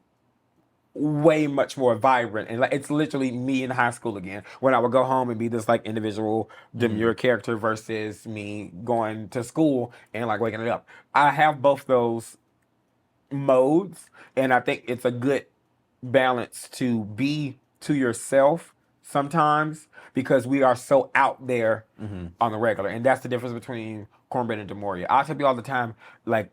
way much more vibrant, and like it's literally me in high school again, when I would go home and be this like individual demure character versus me going to school and like waking it up. I have both those modes, and I think it's a good balance to be to yourself sometimes, because we are so out there on the regular, and that's the difference between Cornbread and Demoria. I tell you all the time, like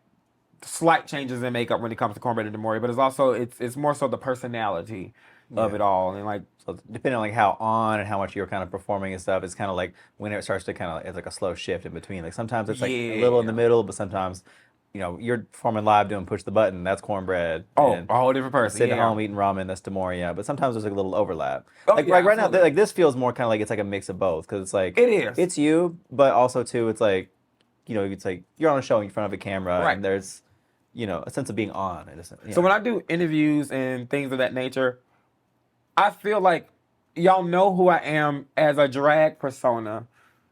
slight changes in makeup when it comes to Cornbread and Demoria, but it's also it's more so the personality of it all, and like so depending on like how on and how much you're kind of performing and stuff, it's kind of like when it starts to kind of it's like a slow shift in between. Like sometimes it's like a little in the middle, but sometimes you're performing live doing push the button, that's Cornbread. Oh, and a whole different person. Sitting at home eating ramen, that's Demoria. But sometimes there's like a little overlap. Oh, like right now, like this feels more kind of like it's like a mix of both, because it's like it's you, but also too it's like it's like you're on a show in front of a camera, and there's a sense of being on. So when I do interviews and things of that nature, I feel like y'all know who I am as a drag persona,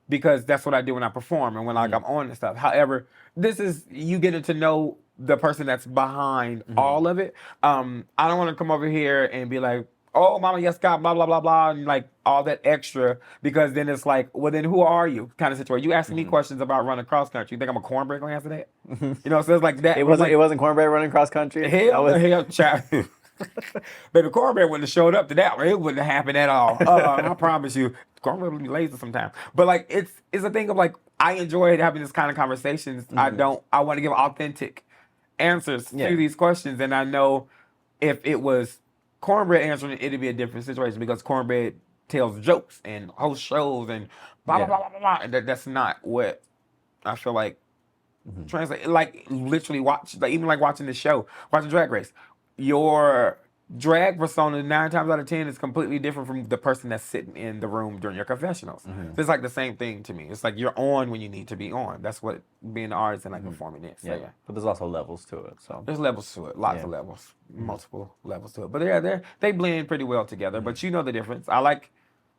because that's what I do when I perform and when like I'm on and stuff. However, this is you getting to know the person that's behind all of it. I don't want to come over here and be like, oh, mama, yes, God, blah, blah, blah, blah, and like all that extra, because then it's like, well, then who are you kind of situation. You asking me questions about running cross country. You think I'm a Cornbread gonna answer that? So it's like that. It wasn't Cornbread running cross country? Hell, child. Baby, Cornbread wouldn't have showed up to that one. It wouldn't have happened at all. I promise you. Cornbread would be lazy sometimes. But like it's a thing of like, I enjoy having this kind of conversations. I want to give authentic answers to these questions, and I know if it was Cornbread answering it, it'd be a different situation because Cornbread tells jokes and hosts shows and blah blah blah blah blah. And that's not what I feel like. Translate like literally watch like even like watching the show, watching Drag Race. Your drag persona 9 times out of 10 is completely different from the person that's sitting in the room during your confessionals. So it's like the same thing to me. It's like you're on when you need to be on. That's what being an artist and like performing is. So, But there's also levels to it. So there's levels to it, lots of levels, multiple levels to it. But they blend pretty well together. But you know the difference. I like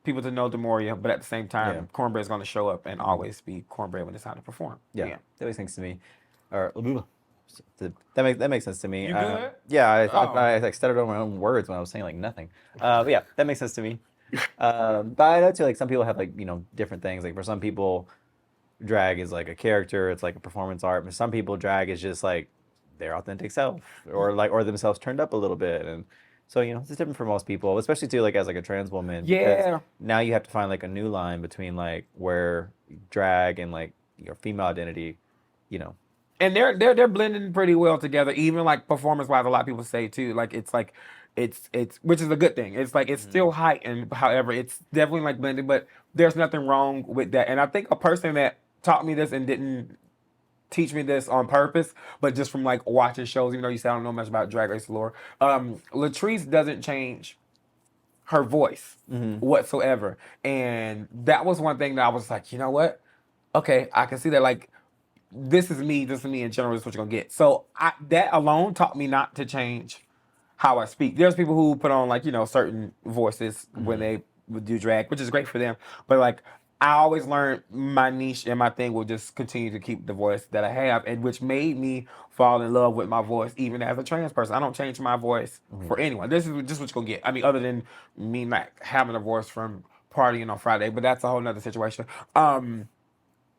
people to know Demoria, but at the same time, Cornbread's going to show up and always be Cornbread when it's time to perform. That makes sense to me. Or that makes sense to me. You good? Yeah, I like stuttered on my own words when I was saying like nothing. But yeah, that makes sense to me. But I know too, like some people have like different things. Like for some people, drag is like a character. It's like a performance art. For some people, drag is just like their authentic self, or themselves turned up a little bit. And so it's different for most people, especially too like as like a trans woman. Yeah. Now you have to find like a new line between like where drag and like your female identity, And they're blending pretty well together, even like performance wise. A lot of people say too, like it's which is a good thing. It's like it's still heightened, however, it's definitely like blended, but there's nothing wrong with that. And I think a person that taught me this and didn't teach me this on purpose, but just from like watching shows, even though you say I don't know much about Drag Race lore, Latrice doesn't change her voice whatsoever. And that was one thing that I was like, you know what? Okay, I can see that like this is me in general, this is what you're gonna get. So that alone taught me not to change how I speak. There's people who put on like, certain voices when they would do drag, which is great for them. But like I always learned my niche and my thing will just continue to keep the voice that I have, and which made me fall in love with my voice even as a trans person. I don't change my voice for anyone. This is just what you're gonna get. I mean, other than me not having a voice from partying on Friday, but that's a whole nother situation.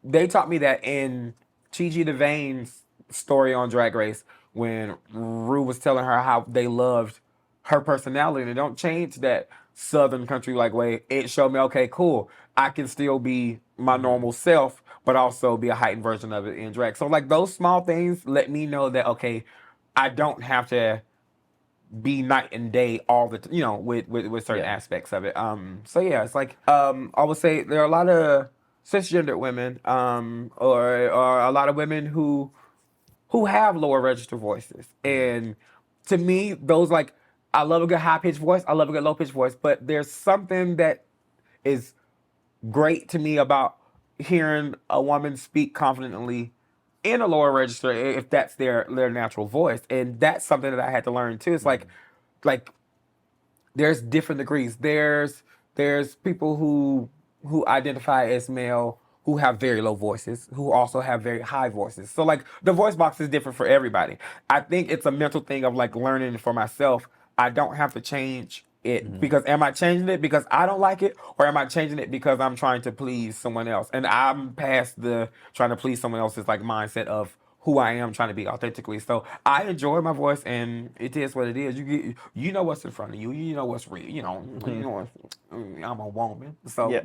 They taught me that in Chi DeVane's story on Drag Race, when Rue was telling her how they loved her personality, and they don't change that Southern country like way. It showed me, okay, cool, I can still be my normal self, but also be a heightened version of it in drag. So like those small things let me know that okay, I don't have to be night and day all the with certain aspects of it. So yeah, it's like I would say there are a lot of cisgendered women, or a lot of women who have lower register voices. And to me, those like, I love a good high pitched voice, I love a good low pitched voice, but there's something that is great to me about hearing a woman speak confidently in a lower register if that's their natural voice. And that's something that I had to learn too. It's like there's different degrees. There's people who identify as male who have very low voices, who also have very high voices. So like the voice box is different for everybody. I think it's a mental thing of like learning for myself. I don't have to change it because am I changing it because I don't like it, or am I changing it because I'm trying to please someone else? And I'm past the trying to please someone else's like mindset of who I am trying to be authentically. So I enjoy my voice, and it is what it is. You know what's in front of you. You know what's real. You know I'm a woman, so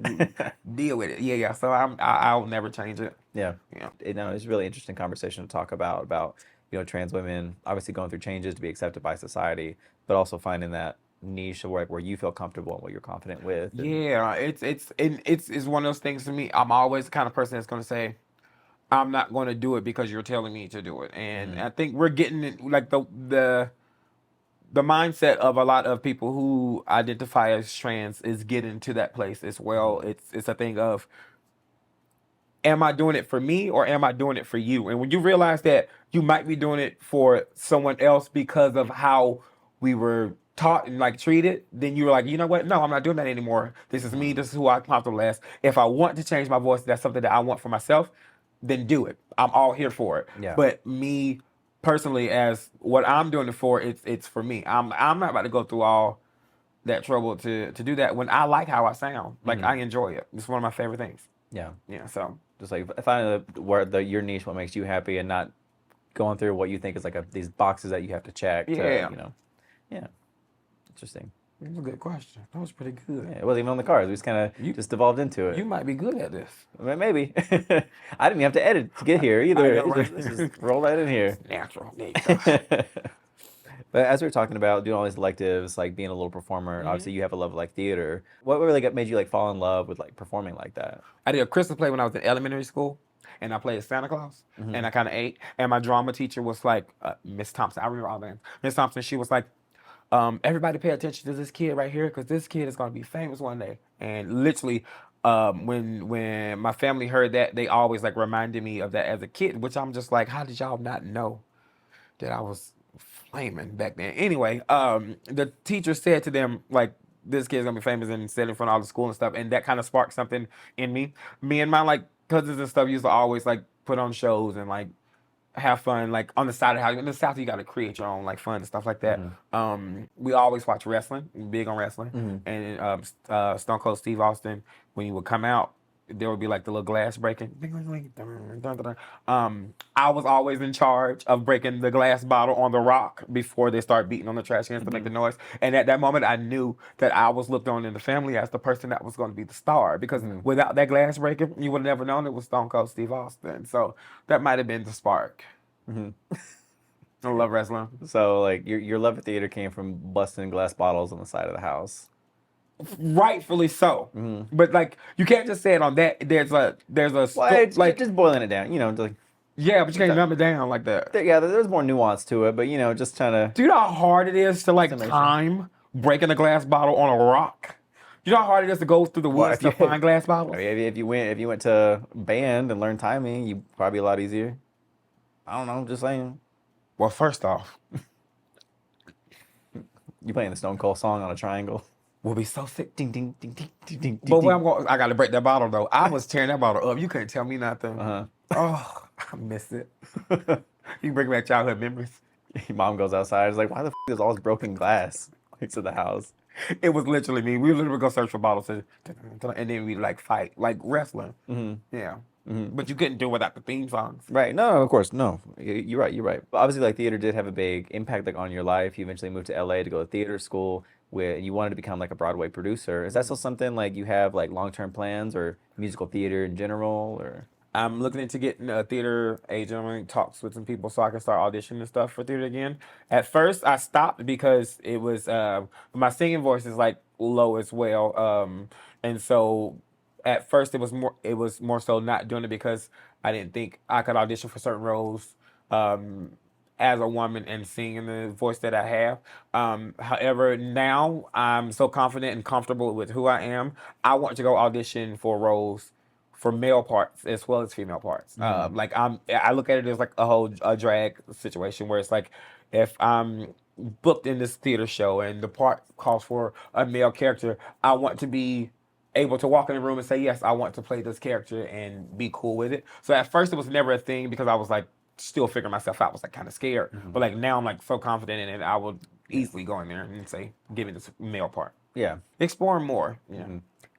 deal with it. Yeah. So I'll never change it. Yeah. It's a really interesting conversation to talk about trans women obviously going through changes to be accepted by society, but also finding that niche where you feel comfortable and what you're confident with. Yeah, it's one of those things to me. I'm always the kind of person that's going to say, I'm not going to do it because you're telling me to do it. And I think we're getting it, like the mindset of a lot of people who identify as trans is getting to that place as well. It's a thing of, am I doing it for me or am I doing it for you? And when you realize that you might be doing it for someone else because of how we were taught and like treated, then you're like, you know what? No, I'm not doing that anymore. This is me. This is who I'm comfortable as. If I want to change my voice, that's something that I want for myself, then do it. I'm all here for it. Yeah. But me personally, as what I'm doing it for, it's for me. I'm not about to go through all that trouble to do that when I like how I sound. Like I enjoy it. It's one of my favorite things. Yeah. Yeah. So just like finding your niche, what makes you happy, and not going through what you think is like these boxes that you have to check. Yeah. Yeah. Interesting. That's a good question. That was pretty good. Yeah, it wasn't even on the cards. We just kind of just devolved into it. You might be good at this. Maybe. I didn't even have to edit to get here either. I know, right? Just roll right in here. It's natural. There you go. But as we were talking about doing all these electives, like being a little performer, obviously you have a love of like theater. What really made you like fall in love with like performing like that? I did a Christmas play when I was in elementary school, and I played Santa Claus, and I kind of ate. And my drama teacher was like, Miss Thompson. I remember all that. Miss Thompson. She was like, everybody pay attention to this kid right here, because this kid is gonna be famous one day. And literally, when my family heard that, they always like reminded me of that as a kid, which I'm just like, how did y'all not know that I was flaming back then? Anyway, the teacher said to them, like, this kid's gonna be famous, and said in front of all the school and stuff, and that kind of sparked something in me. Me and my like cousins and stuff used to always like put on shows and like have fun, like on the side of the house. In the South, you got to create your own like fun and stuff like that. We always watch wrestling, big on wrestling, and Stone Cold Steve Austin, when he would come out, there would be like the little glass breaking. I was always in charge of breaking the glass bottle on the rock before they start beating on the trash cans to make the noise. And at that moment, I knew that I was looked on in the family as the person that was going to be the star, because without that glass breaking, you would have never known it was Stone Cold Steve Austin. So that might have been the spark. I love wrestling. So like your love of theater came from busting glass bottles on the side of the house. Rightfully so, but like you can't just say it on that. There's a Like just boiling it down, like yeah, but you can't numb it down like that. there's more nuance to it, but just trying to. Do you know how hard it is to like time breaking a glass bottle on a rock? You know how hard it is to go through the woods to find glass bottles? If you went to band and learned timing, you probably a lot easier. I don't know, I'm just saying. Well, first off, you playing the Stone Cold song on a triangle. We'll be so sick. Ding ding ding ding ding ding. But I got to break that bottle though. I was tearing that bottle up. You couldn't tell me nothing. Oh, I miss it. You bring back childhood memories. Your mom goes outside. It's like, why the is all this broken glass next to the house? It was literally me. We literally go search for bottles and then we like fight, like wrestling. Yeah. But you couldn't do it without the theme songs. Right. No, of course. No. You're right. But obviously, like, theater did have a big impact like on your life. You eventually moved to LA to go to theater school, where you wanted to become like a Broadway producer. Is that still something like you have like long-term plans, or musical theater in general, or? I'm looking into getting a theater agent. I'm in talks with some people so I can start auditioning and stuff for theater again. At first, I stopped because it was my singing voice is like low as well, and so at first it was more so not doing it because I didn't think I could audition for certain roles as a woman and sing in the voice that I have. However, now I'm so confident and comfortable with who I am. I want to go audition for roles for male parts as well as female parts. Like I look at it as like a drag situation where it's like, if I'm booked in this theater show and the part calls for a male character, I want to be able to walk in the room and say, yes, I want to play this character and be cool with it. So at first it was never a thing because I was like still figuring myself out. I was like kind of scared. But like now I'm like so confident in it, I would easily go in there and say, give me this male part. Yeah. Explore more. Yeah.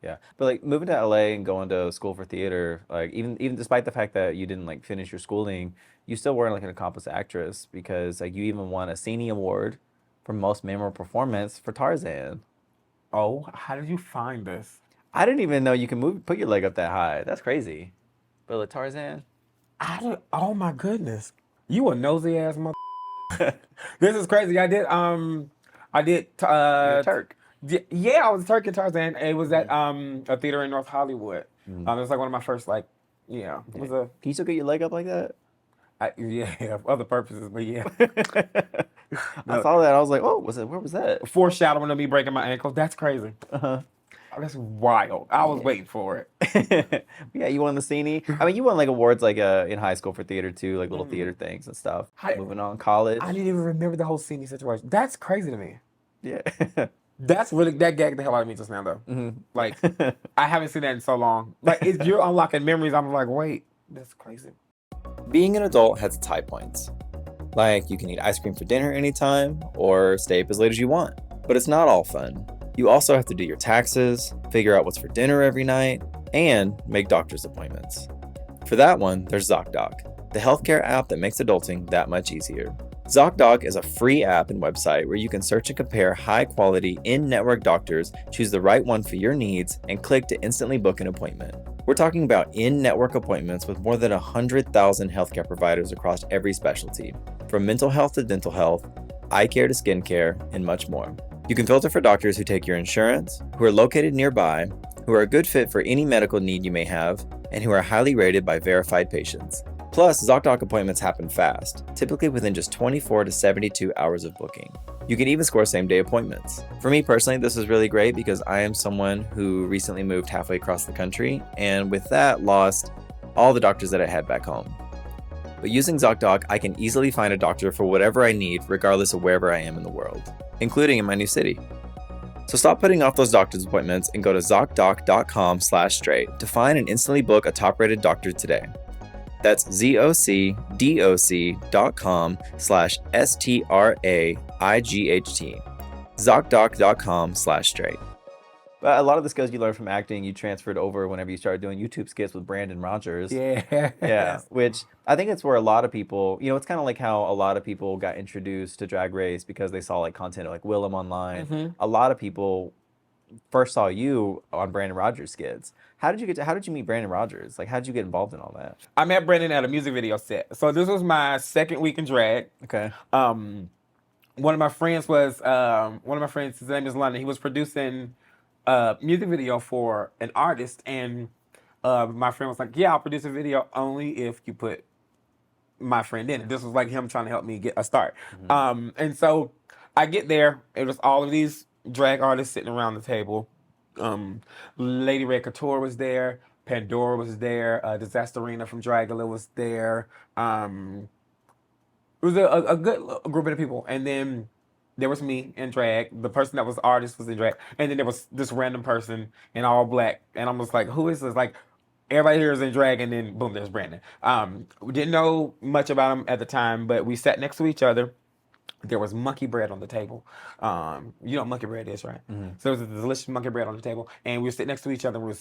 Yeah, but like moving to LA and going to school for theater, like even despite the fact that you didn't like finish your schooling, you still were like an accomplished actress, because like you even won a Cine Award for most memorable performance for Tarzan. Oh, how did you find this? I didn't even know you can put your leg up that high. That's crazy. But like Tarzan, oh my goodness, you a nosy ass mother. This is crazy. I did you're a Turk. Yeah, I was a Turk in Tarzan. It was at a theater in North Hollywood. It was like one of my first like, It was a. Can you still get your leg up like that? For other purposes, but yeah. I saw that. I was like, oh, where was that? Foreshadowing of me breaking my ankle. That's crazy. Oh, that's wild. I was waiting for it. Yeah, you won the Cine. I mean, you won like awards like in high school for theater too, like little theater things and stuff. Moving on, college. I didn't even remember the whole Cine situation. That's crazy to me. Yeah. That gagged the hell out of me just now, though. Like, I haven't seen that in so long. Like, you're unlocking memories. I'm like, wait, that's crazy. Being an adult has its high points. Like, you can eat ice cream for dinner anytime, or stay up as late as you want. But it's not all fun. You also have to do your taxes, figure out what's for dinner every night, and make doctor's appointments. For that one, there's ZocDoc, the healthcare app that makes adulting that much easier. ZocDoc is a free app and website where you can search and compare high-quality in-network doctors, choose the right one for your needs, and click to instantly book an appointment. We're talking about in-network appointments with more than 100,000 healthcare providers across every specialty, from mental health to dental health, eye care to skincare, and much more. You can filter for doctors who take your insurance, who are located nearby, who are a good fit for any medical need you may have, and who are highly rated by verified patients. Plus, ZocDoc appointments happen fast, typically within just 24 to 72 hours of booking. You can even score same-day appointments. For me personally, this is really great because I am someone who recently moved halfway across the country, and with that, lost all the doctors that I had back home. But using ZocDoc, I can easily find a doctor for whatever I need, regardless of wherever I am in the world, including in my new city. So stop putting off those doctor's appointments and go to ZocDoc.com/straight to find and instantly book a top-rated doctor today. That's ZocDoc.com/STRAIGHT. ZocDoc.com/straight. But a lot of the skills you learned from acting, you transferred over whenever you started doing YouTube skits with Brandon Rogers. Yeah. Yeah, which I think it's where a lot of people, it's kind of like how a lot of people got introduced to Drag Race because they saw like content like Willem online. Mm-hmm. A lot of people first saw you on Brandon Rogers skits. How did you meet Brandon Rogers? Like, how did you get involved in all that? I met Brandon at a music video set. So this was my second week in drag. Okay. One of my friends, his name is London. He was producing a music video for an artist, and my friend was like, yeah, I'll produce a video only if you put my friend in it. This was like him trying to help me get a start. Mm-hmm. And so I get there. It was all of these drag artists sitting around the table. Lady Red Couture was there. Pandora was there. Disasterina from Dragula was there. It was a good group of people. And then there was me in drag. The person that was artist was in drag. And then there was this random person in all black. And I'm just like, who is this? Like, everybody here is in drag. And then, boom, there's Brandon. We didn't know much about him at the time, but we sat next to each other. There was monkey bread on the table. You know what monkey bread is, right? Mm-hmm. So there was a delicious monkey bread on the table. And we were sitting next to each other. We were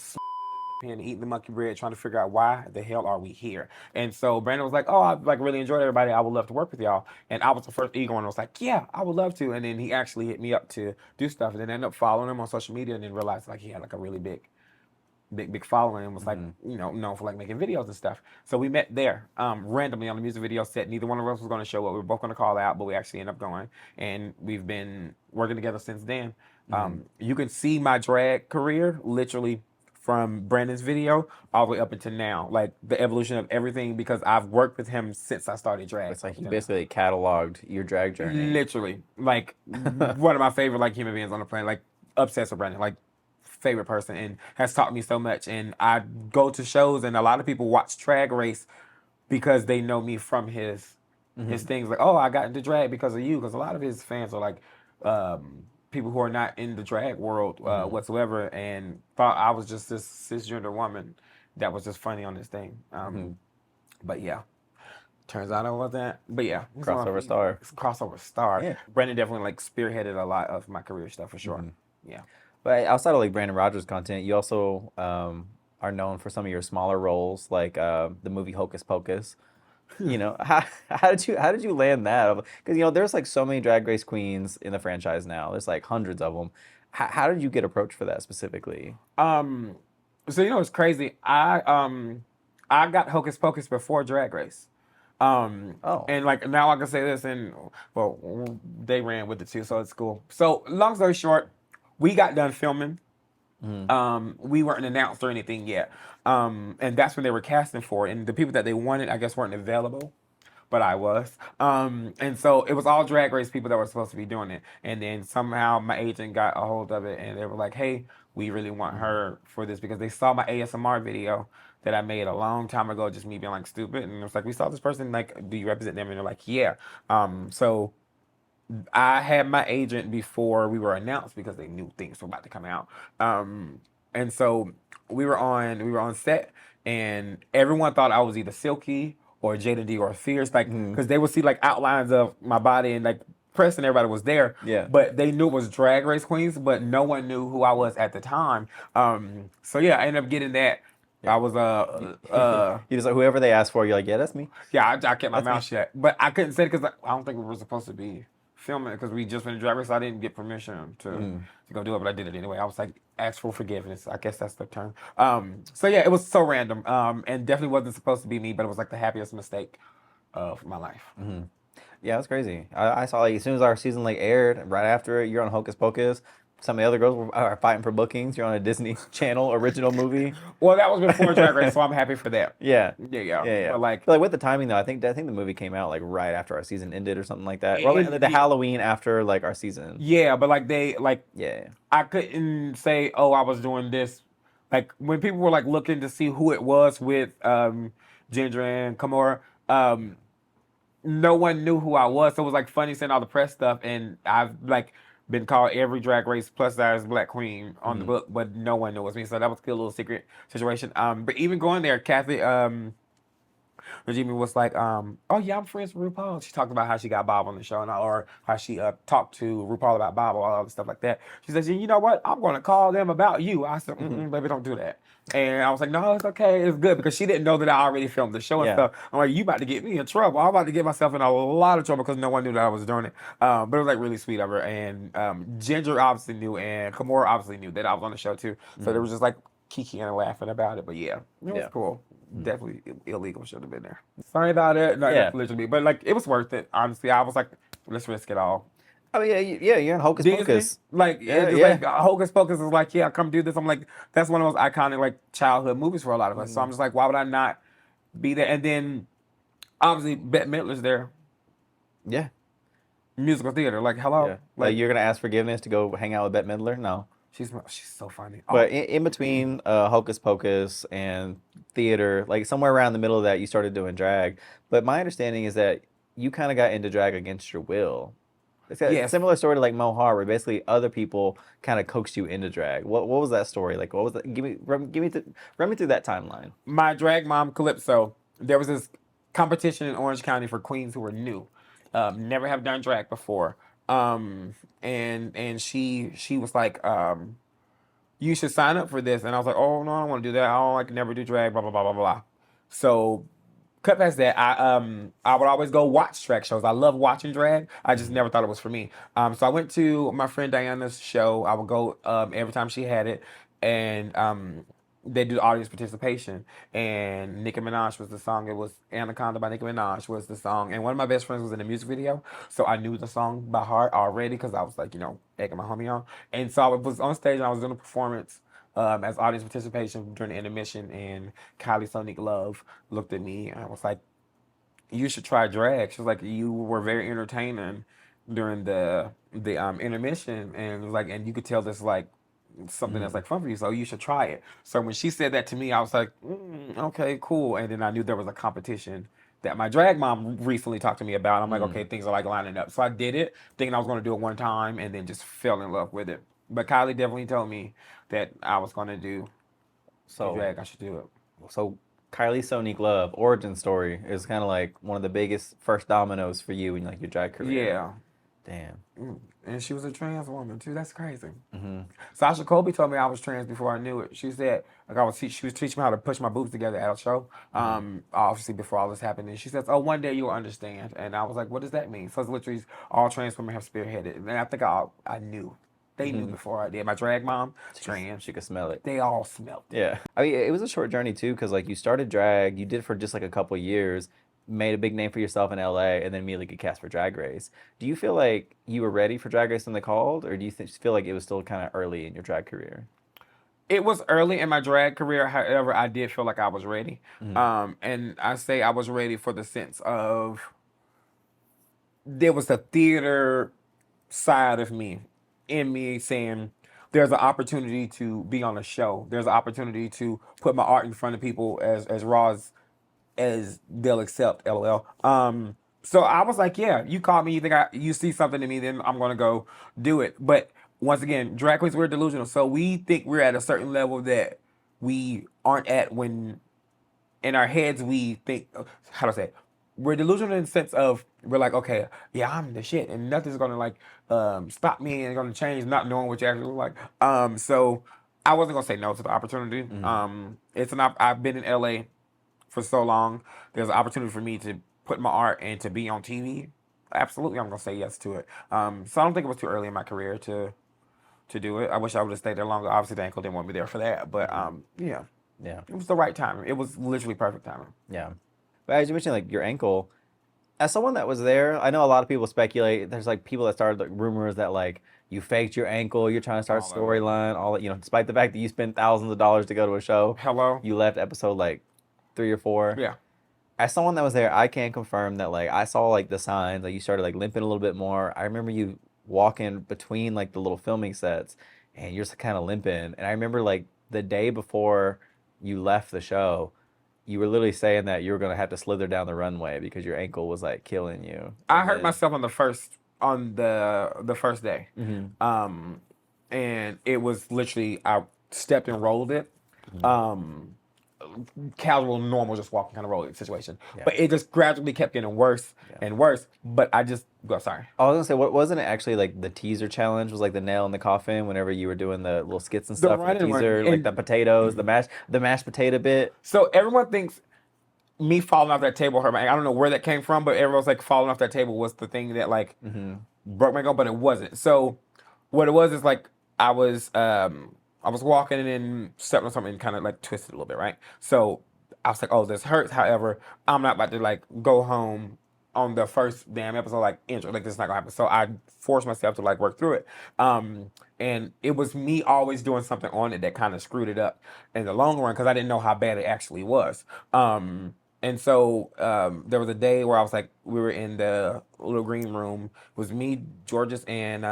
and eating the monkey bread, trying to figure out why the hell are we here. And so Brandon was like, oh, I like really enjoyed everybody. I would love to work with y'all. And I was the first ego and was like, yeah, I would love to. And then he actually hit me up to do stuff. And then I ended up following him on social media and then realized like he had like a really big following and was like, known for like making videos and stuff. So we met there randomly on the music video set. Neither one of us was going to show up. We were both going to call out, but we actually ended up going. And we've been working together since then. You can see my drag career literally from Brandon's video all the way up until now, like the evolution of everything, because I've worked with him since I started drag. It's like he basically cataloged your drag journey. Literally, like one of my favorite like human beings on the planet, like obsessed with Brandon, like favorite person, and has taught me so much. And I go to shows, and a lot of people watch Drag Race because they know me from his things. Like, oh, I got into drag because of you, because a lot of his fans are like people who are not in the drag world whatsoever, and thought I was just this cisgender woman that was just funny on this thing. But yeah, turns out I wasn't. But yeah, Crossover star. Crossover star. Yeah. Brandon definitely like spearheaded a lot of my career stuff for sure. Yeah. But outside of like Brandon Rogers content, you also are known for some of your smaller roles, like the movie Hocus Pocus. How did you land that? Because there's like so many Drag Race queens in the franchise now. There's like hundreds of them. How did you get approached for that specifically? So it's crazy. I got Hocus Pocus before Drag Race. And like now I can say this, and well, they ran with it too, so it's cool. So long story short, we got done filming. We weren't announced or anything yet. And that's when they were casting for it. And the people that they wanted, I guess, weren't available, but I was. And so it was all Drag Race people that were supposed to be doing it. And then somehow my agent got a hold of it, and they were like, hey, we really want her for this, because they saw my ASMR video that I made a long time ago, just me being like stupid. And it was like, we saw this person, like, do you represent them? And they're like, yeah. So I had my agent before we were announced, because they knew things were about to come out. And so we were on set, and everyone thought I was either Silky or Jada D or Fierce, like, because they would see like outlines of my body, and like press and everybody was there. Yeah. But they knew it was Drag Race queens, but no one knew who I was at the time. So yeah, I ended up getting that. I was You just like whoever they ask for, you're like, yeah, that's me. yeah, I kept my That's me. mouth shut, but I couldn't say it because I don't think we were supposed to be filming it because we just finished Drag Race. So I didn't get permission to go do it, but I did it anyway. I was like, ask for forgiveness. I guess that's the term. So yeah, it was so random, and definitely wasn't supposed to be me, but it was like the happiest mistake of my life. Yeah, that's crazy. I saw like as soon as our season like aired, right after it, you're on Hocus Pocus. Some of the other girls are fighting for bookings. You're on a Disney Channel original movie. Well, that was before Drag Race, so I'm happy for that. Yeah. Yeah. But like, But like with the timing though, I think the movie came out like right after our season ended or something like that. Well, it- like, the Halloween after like our season. yeah, but like they like Yeah. I couldn't say, oh, I was doing this. Like when people were like looking to see who it was with Ginger and Kimora, no one knew who I was. So it was like funny seeing all the press stuff, and I've like been called every Drag Race plus size black queen on the book, but no one knew it was me. So that was a good little secret situation. But even going there, Kathy Regina was like, oh yeah, I'm friends with RuPaul. She talked about how she got Bob on the show and all, or how she talked to RuPaul about Bob, all the stuff like that. She said, you know what? I'm going to call them about you. I said, baby, don't do that. And I was like, no, it's okay. It's good because she didn't know that I already filmed the show and stuff. I'm like, you about to get me in trouble. I'm about to get myself in a lot of trouble because no one knew that I was doing it. But it was like really sweet of her. And Ginger obviously knew and Kimora obviously knew that I was on the show too. So there was just like kiki and laughing about it. But yeah, it was cool. Definitely illegal. Should have been there. Sorry about it. No, literally, but like it was worth it. Honestly, I was like, let's risk it all. Oh yeah, you're in Hocus Pocus. Like, like Hocus Pocus is like, yeah, come do this. I'm like, that's one of those iconic like childhood movies for a lot of us. So I'm just like, why would I not be there? And then obviously Bette Midler's there. Yeah. Musical theater. Like, hello. Yeah. Like you're gonna ask forgiveness to go hang out with Bette Midler? No. She's so funny. But in between Hocus Pocus and theater, like somewhere around the middle of that, you started doing drag. But my understanding is that you kind of got into drag against your will. It's a similar story to like Mohar, where basically other people kind of coaxed you into drag. What was that story? Like, what was that? Run me through that timeline. My drag mom, Calypso, there was this competition in Orange County for queens who were new, never have done drag before. And she was like, you should sign up for this. And I was like, oh no, I don't want to do that. I can never do drag, blah, blah, blah, blah, blah. So cut past that, I would always go watch drag shows. I love watching drag. I just never thought it was for me. So I went to my friend Diana's show. I would go every time she had it. And they do audience participation, and Nicki Minaj was the song. It was Anaconda by Nicki Minaj was the song, and one of my best friends was in the music video, so I knew the song by heart already because I was like, egging my homie on. And so I was on stage and I was doing a performance as audience participation during the intermission, and Kylie Sonique Love looked at me and I was like, you should try drag. She was like, you were very entertaining during the intermission, and it was like, and you could tell this like something that's like fun for you, so you should try it. So when she said that to me, I was like, okay, cool. And then I knew there was a competition that my drag mom recently talked to me about. I'm like, okay, things are like lining up. So I did it, thinking I was going to do it one time, and then just fell in love with it. But Kylie definitely told me that I was going to do drag. I should do it. So Kylie Sonique Love origin story is kind of like one of the biggest first dominoes for you in like your drag career. Yeah. Damn. And she was a trans woman too. That's crazy. Sasha Colby told me I was trans before I knew it. She said like she was teaching me how to push my boobs together at a show. Obviously before all this happened, and she says, "Oh, one day you'll understand." And I was like, "What does that mean?" So it's literally all trans women have spearheaded, and I think I knew. They knew before I did. My drag mom, trans. She could smell it. They all smelled it. Yeah. I mean, it was a short journey too, because like you started drag, you did it for just like a couple years, made a big name for yourself in LA, and then immediately get cast for Drag Race. Do you feel like you were ready for Drag Race when they called, or do you feel like it was still kind of early in your drag career? It was early in my drag career. However, I did feel like I was ready. And I say I was ready for the sense of there was the theater side of me in me saying there's an opportunity to be on a show. There's an opportunity to put my art in front of people as raw as they'll accept, LOL. So I was like, yeah, you call me, you see something in me, then I'm gonna go do it. But once again, drag queens, we're delusional. So we think we're at a certain level that we aren't at when in our heads we think, how do I say it? We're delusional in the sense of we're like, okay, yeah, I'm the shit, and nothing's gonna like stop me and gonna change, not knowing what you actually look like. So I wasn't gonna say no to the opportunity. It's an I've been in LA for so long. There's an opportunity for me to put my art and to be on TV. Absolutely, I'm gonna say yes to it. So I don't think it was too early in my career to do it. I wish I would have stayed there longer. Obviously, the ankle didn't want me there for that, but yeah, Yeah. it was the right timing. It was literally perfect timing. Yeah. But as you mentioned, like your ankle, as someone that was there, I know a lot of people speculate. There's like people that started like rumors that like you faked your ankle, you're trying to start a All that. storyline, all that, despite the fact that you spent thousands of dollars to go to a show. Hello. You left episode like 3 or 4. Yeah. As someone that was there, I can confirm that like I saw like the signs, like you started like limping a little bit more. I remember you walking between like the little filming sets and you're just kind of limping. And I remember like the day before you left the show, you were literally saying that you were gonna have to slither down the runway because your ankle was like killing you. I And hurt then- myself on the first day. And it was literally I stepped and rolled it. Casual, normal, just walking kind of rolling situation. Yeah. But it just gradually kept getting worse and worse. But I just sorry. I was gonna say, what wasn't it actually like the teaser challenge was like the nail in the coffin whenever you were doing the little skits and The stuff for the running one, teaser, like and- the potatoes, the mashed potato bit. So everyone thinks me falling off that table hurt my ankle. I don't know where that came from, but everyone's like falling off that table was the thing that like broke my ankle, but it wasn't. So what it was is like I was walking and then stepped on something and kind of like twisted a little bit, right? So I was like, oh, this hurts. However, I'm not about to like go home on the first damn episode like injured. Like this is not gonna happen. So I forced myself to like work through it. And it was me always doing something on it that kind of screwed it up in the long run because I didn't know how bad it actually was. And so there was a day where I was like, we were in the little green room. It was me, Georges, and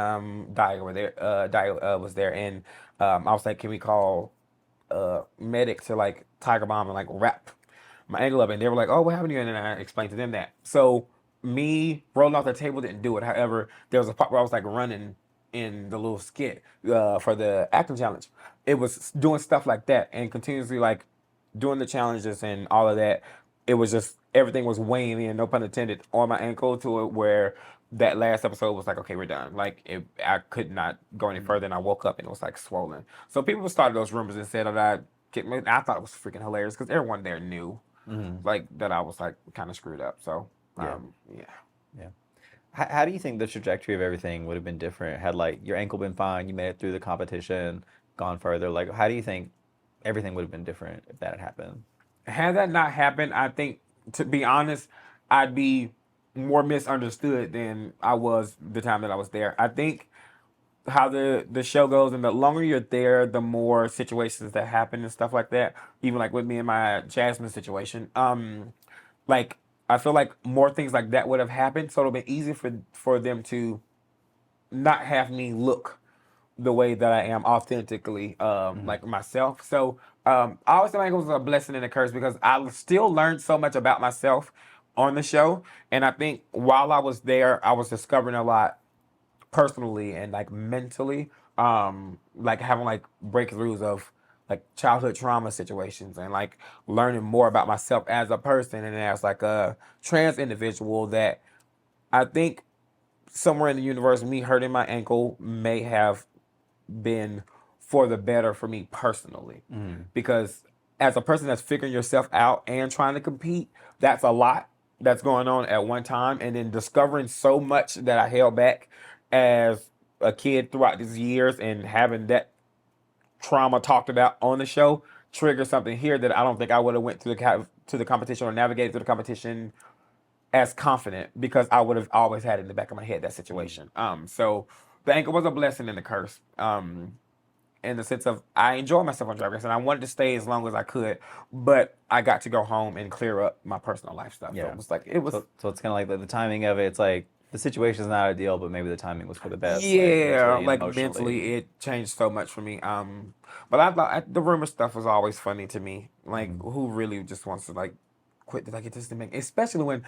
Dia were there. Dia was there, and I was like, can we call medic to like Tiger Bomb and like wrap my ankle up? And they were like, oh, what happened to you? And then I explained to them that. So me rolling off the table didn't do it. However, there was a part where I was like running in the little skit for the acting challenge. It was doing stuff like that and continuously like doing the challenges and all of that. It was just everything was weighing in, no pun intended, on my ankle to it where that last episode was like, okay, we're done. Like I could not go any further, and I woke up and it was like swollen. So people started those rumors and said that I thought it was freaking hilarious because everyone there knew like that I was like kind of screwed up. So yeah. How do you think the trajectory of everything would have been different had like your ankle been fine, you made it through the competition, gone further? Like, how do you think everything would have been different if that had happened? Had that not happened, I think, to be honest, I'd be more misunderstood than I was the time that I was there. I think how the show goes, and the longer you're there, the more situations that happen and stuff like that. Even like with me and my Jasmine situation, like I feel like more things like that would have happened, so it'll be easy for them to not have me look the way that I am authentically, like myself. So I always think it was a blessing and a curse because I still learned so much about myself on the show. And I think while I was there, I was discovering a lot personally and like mentally, like having like breakthroughs of like childhood trauma situations and like learning more about myself as a person and as like a trans individual that I think somewhere in the universe, me hurting my ankle may have been for the better for me personally. Because as a person that's figuring yourself out and trying to compete, that's a lot that's going on at one time. And then discovering so much that I held back as a kid throughout these years and having that trauma talked about on the show triggered something here that I don't think I would have went to the competition or navigated through the competition as confident because I would have always had in the back of my head that situation. So the ankle was a blessing and a curse. In the sense of I enjoyed myself on Drag Race and I wanted to stay as long as I could, but I got to go home and clear up my personal life stuff. Yeah. So it was like it was. So it's kind of like the timing of it. It's like the situation is not ideal, but maybe the timing was for the best. Yeah, like like mentally, it changed so much for me. But I thought the rumor stuff was always funny to me. Like, who really just wants to like quit? Like, it just didn't make, especially when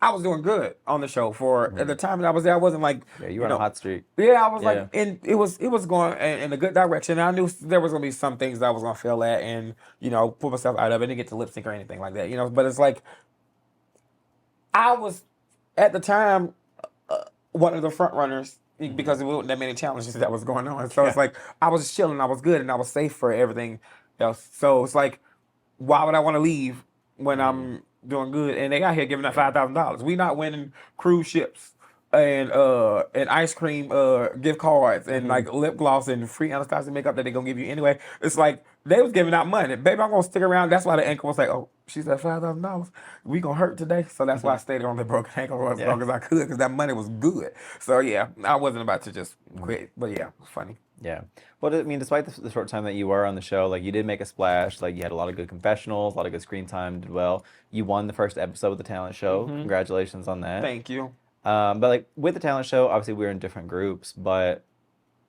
I was doing good on the show for at the time that I was there. I wasn't like you were on a hot streak. Yeah, I was like, and it was going in a good direction. I knew there was gonna be some things that I was gonna fail at, and put myself out of it. I didn't get to lip sync or anything like that, But it's like I was at the time one of the front runners because there weren't that many challenges that was going on. So it's like I was chilling, I was good, and I was safe for everything else. So it's like, why would I want to leave when I'm doing good? And they out here giving out $5,000. We not winning cruise ships and ice cream gift cards and like lip gloss and free Anastasia makeup that they gonna give you anyway. It's like they was giving out money. Baby, I'm gonna stick around. That's why the anchor was like, oh, she said $5,000. We gonna hurt today. So that's why I stayed on the broken ankle as long as I could, because that money was good. So yeah, I wasn't about to just quit. But yeah, it was funny. Yeah. Well, I mean, despite the short time that you were on the show, like you did make a splash. Like you had a lot of good confessionals, a lot of good screen time, did well. You won the first episode of the talent show. Congratulations on that. Thank you. But like with the talent show, obviously we were in different groups, but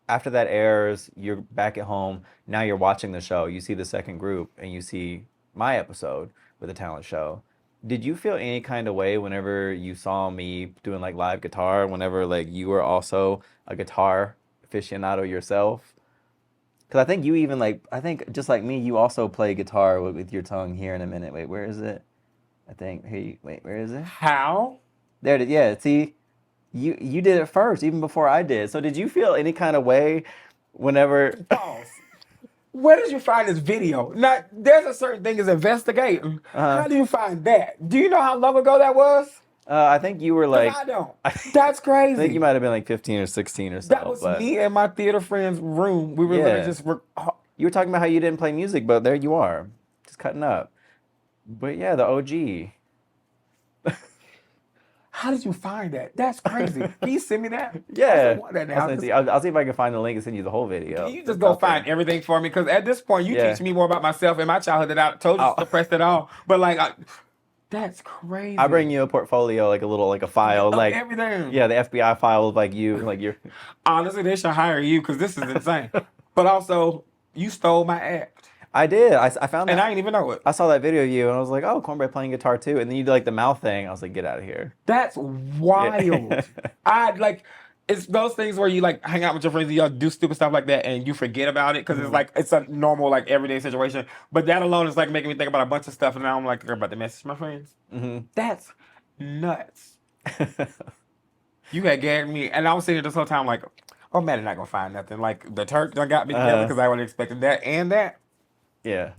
after that airs, you're back at home. Now you're watching the show. You see the second group and you see my episode with the talent show. Did you feel any kind of way whenever you saw me doing like live guitar, whenever like you were also a guitar aficionado yourself? Because I think you even like, I think just like me, you also play guitar with your tongue here in a minute. Wait, where is it? I think, hey, wait, where is it? How? There it is. Yeah, see, you did it first, even before I did. So did you feel any kind of way whenever... Pause. Where did you find this video? Now, there's a certain thing as investigating. How do you find that? Do you know how long ago that was? I think you were like... I don't. That's crazy. I think you might have been like 15 or 16 or so. That was me and my theater friend's room. We were literally just... You were talking about how you didn't play music, but there you are. Just cutting up. But yeah, the OG. How did you find that? That's crazy. Can you send me that? Yeah. I'll see if I can find the link and send you the whole video. Can you just go find everything for me? Because at this point, you teach me more about myself and my childhood than I told you to suppress it all. But like, that's crazy. I bring you a portfolio, like a little, like a file, like everything. Yeah, the FBI file of like you, like you're. Honestly, they should hire you because this is insane. But also, you stole my act. I did. I found that. And I didn't even know it. I saw that video of you and I was like, oh, Cornbread playing guitar too. And then you did like the mouth thing. I was like, get out of here. That's wild. It's those things where you like hang out with your friends and y'all do stupid stuff like that and you forget about it because it's like, it's a normal, like everyday situation. But that alone is like making me think about a bunch of stuff. And now I'm like, I'm about to message my friends. That's nuts. You had gagged me. And I was sitting this whole time like, oh, man, they're not going to find nothing. Like the Turk done got me together because I wasn't expecting that and that. Yeah.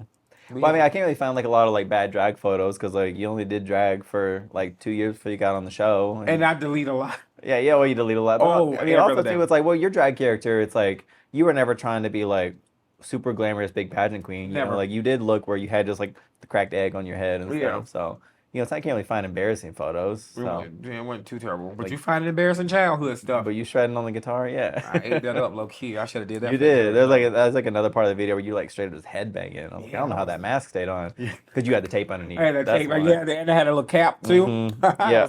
Well, I mean, I can't really find like a lot of like bad drag photos because like you only did drag for like 2 years before you got on the show. And I delete a lot. Yeah, well, you delete a lot. But I mean, also too, it's like, well, your drag character, it's like you were never trying to be like super glamorous big pageant queen. You know, like you did look where you had just like the cracked egg on your head and stuff. So. You know, so I can't really find embarrassing photos. So. It wasn't too terrible. But like, you find embarrassing childhood stuff. But you shredding on the guitar, yeah. I ate that up low key. I should have did that. You did. There's like another part of the video where you like straight just headbanging. I was like, I don't know how that mask stayed on. Because you had the tape underneath. I had the tape, yeah, and I had a little cap too. Yeah.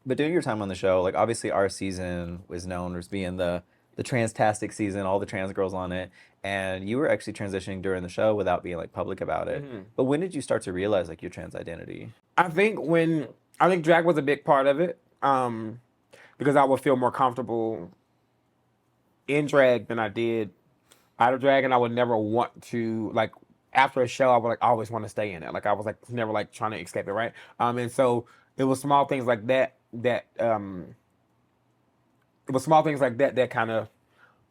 But during your time on the show, like obviously our season was known as being the trans-tastic season, all the trans girls on it. And you were actually transitioning during the show without being like public about it. But when did you start to realize like your trans identity? I think drag was a big part of it. Because I would feel more comfortable in drag than I did out of drag, and I would never want to like after a show I would like always want to stay in it. Like I was like never like trying to escape it, right? And so it was small things like that that kind of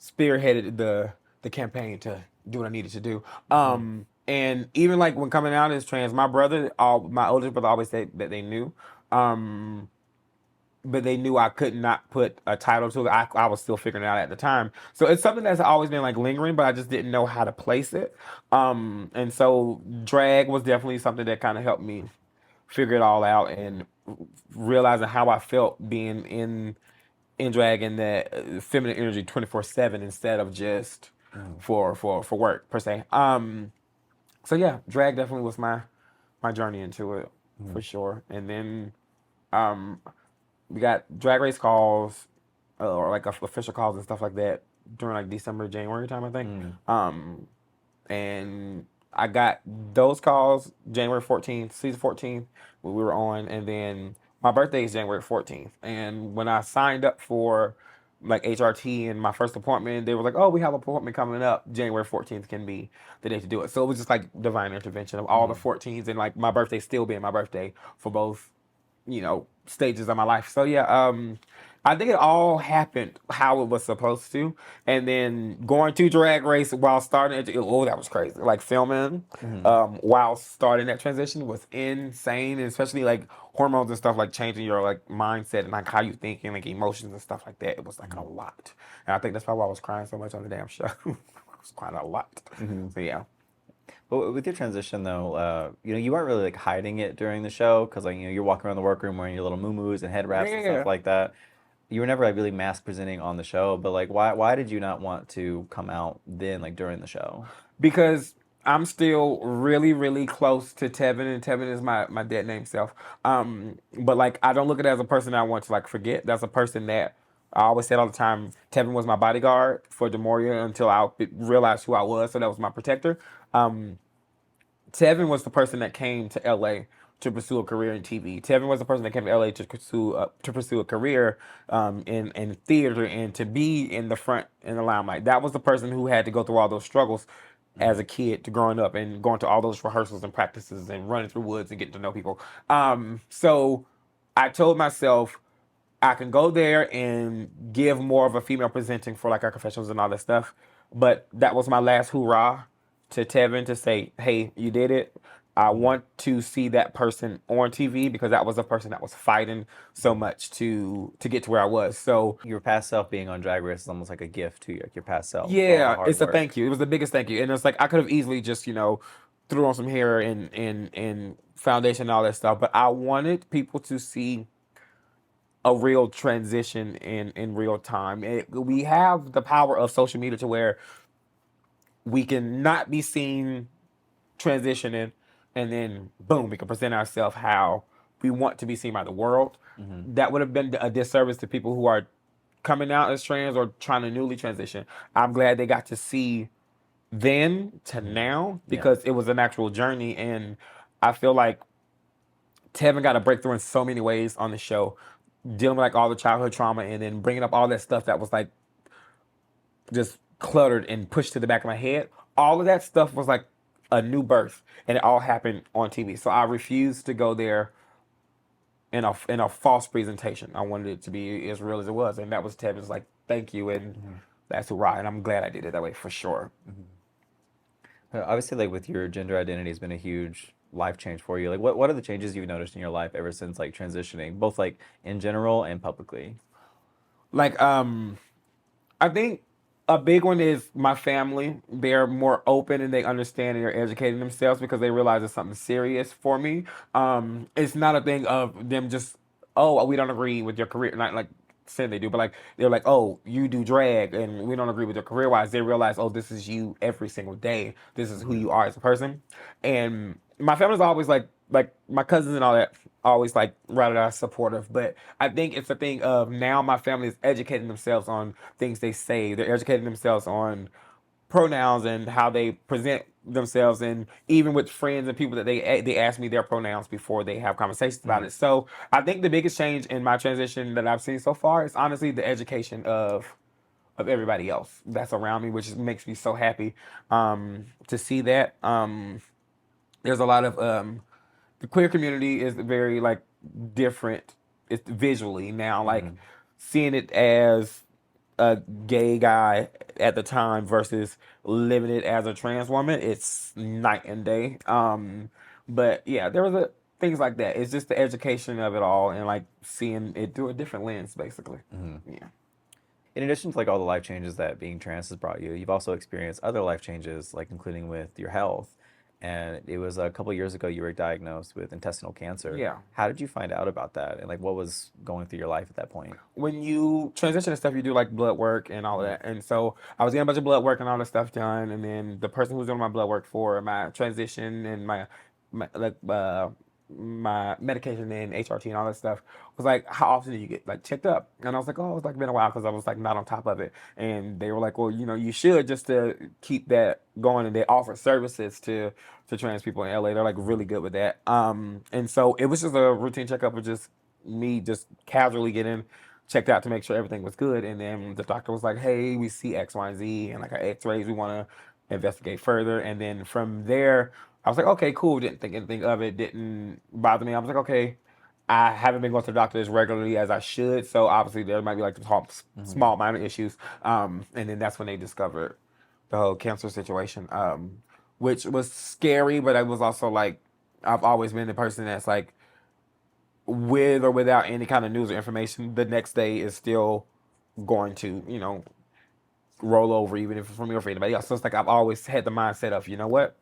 spearheaded the campaign to do what I needed to do. And even like when coming out as trans, my oldest brother always said that they knew. But they knew I could not put a title to it. I was still figuring it out at the time. So it's something that's always been like lingering, but I just didn't know how to place it. And so drag was definitely something that kind of helped me figure it all out and realizing how I felt being in drag and that feminine energy 24/7 instead of just for work per se. So yeah, drag definitely was my journey into it for sure. And then we got drag race calls or like official calls and stuff like that during like December, January time, I think. And I got those calls January 14th, season 14th, when we were on, and then my birthday is January 14th. And when I signed up for like HRT and my first appointment, they were like, oh, we have an appointment coming up. January 14th can be the day to do it. So it was just like divine intervention of all the 14s and like my birthday still being my birthday for both stages of my life. So yeah, I think it all happened how it was supposed to, and then going to Drag Race while starting it. Oh, that was crazy! Like filming, while starting that transition was insane, and especially like hormones and stuff, like changing your like mindset and like how you think and like emotions and stuff like that. It was like a lot, and I think that's probably why I was crying so much on the damn show. I was crying a lot. So yeah. But with your transition though, you weren't really like hiding it during the show because like you're walking around the workroom wearing your little muumuus and head wraps and stuff Yeah. like that. You were never like really mask presenting on the show, but like why did you not want to come out then like during the show? Because I'm still really, really close to Tevin, and Tevin is my dead name self. But like I don't look at it as a person that I want to like forget. That's a person that I always said all the time. Tevin was my bodyguard for Demoria until I realized who I was, so that was my protector. Um, Tevin was the person that came to LA to pursue a career in TV. Tevin was the person that came to LA to pursue a career in theater and to be in the front in the limelight. That was the person who had to go through all those struggles as a kid to growing up and going to all those rehearsals and practices and running through woods and getting to know people. So I told myself I can go there and give more of a female presenting for like our confessionals and all that stuff. But that was my last hoorah to Tevin to say, hey, you did it. I want to see that person on TV because that was a person that was fighting so much to get to where I was. So Your past self being on Drag Race is almost like a gift to you, like your past self for all the yeah, hard it's a work. thank you. It was the biggest thank you. And it's like I could have easily just, threw on some hair and foundation and all that stuff. But I wanted people to see a real transition in real time. We have the power of social media to where we can not be seen transitioning and then boom, we can present ourselves how we want to be seen by the world. That would have been a disservice to people who are coming out as trans or trying to newly transition. I'm glad they got to see then to now Yeah. because it was an actual journey, and I feel like Tevin got a breakthrough in so many ways on the show, dealing with like all the childhood trauma and then bringing up all that stuff that was like just cluttered and pushed to the back of my head. All of that stuff was like a new birth, and it all happened on TV. So I refused to go there in a false presentation. I wanted it to be as real as it was, and that was Tevin's like thank you, and that's who and I'm glad I did it that way for sure. Obviously, like with your gender identity has been a huge life change for you. Like what are the changes you've noticed in your life ever since like transitioning, both like in general and publicly? Like I think a big one is my family. They're more open and they understand and they're educating themselves because they realize it's something serious for me. It's not a thing of them just, oh, we don't agree with your career. Not like saying they do, but like they're like, oh, you do drag and we don't agree with your career wise. They realize, oh, this is you every single day. This is who you are as a person. And my family's always like my cousins and all that always like rather supportive, but I think it's a thing of now my family is educating themselves on things they say. They're educating themselves on pronouns and how they present themselves, and even with friends and people that they ask me their pronouns before they have conversations about it. So I think the biggest change in my transition that I've seen so far is honestly the education of everybody else that's around me, which makes me so happy to see that. There's a lot of the queer community is very like different. It's visually now like seeing it as a gay guy at the time versus living it as a trans woman. It's night and day. But yeah, there was a things like that. It's just the education of it all and like seeing it through a different lens, basically. Yeah. In addition to like all the life changes that being trans has brought you, you've also experienced other life changes, like including with your health. And it was a couple years ago you were diagnosed with intestinal cancer. Yeah. How did you find out about that? And like what was going through your life at that point? When you transition and stuff, you do like blood work and all of that. And so I was getting a bunch of blood work and all this stuff done. And then the person who was doing my blood work for my transition and my medication and HRT and all that stuff was like, how often do you get like checked up? And I was like, oh, it's like been a while because I was like not on top of it. And they were like, well, you should just to keep that going. And they offer services to trans people in LA. They're like really good with that. And so it was just a routine checkup of just me just casually getting checked out to make sure everything was good. And then the doctor was like, hey, we see X, Y, and Z and like our x-rays, we want to investigate further. And then from there, I was like, okay, cool. Didn't think anything of it. Didn't bother me. I was like, okay. I haven't been going to the doctor as regularly as I should. So obviously there might be like small minor issues. And then that's when they discovered the whole cancer situation, which was scary, but I was also like, I've always been the person that's like, with or without any kind of news or information, the next day is still going to, roll over, even if it's for me or for anybody else. So it's like I've always had the mindset of, you know what,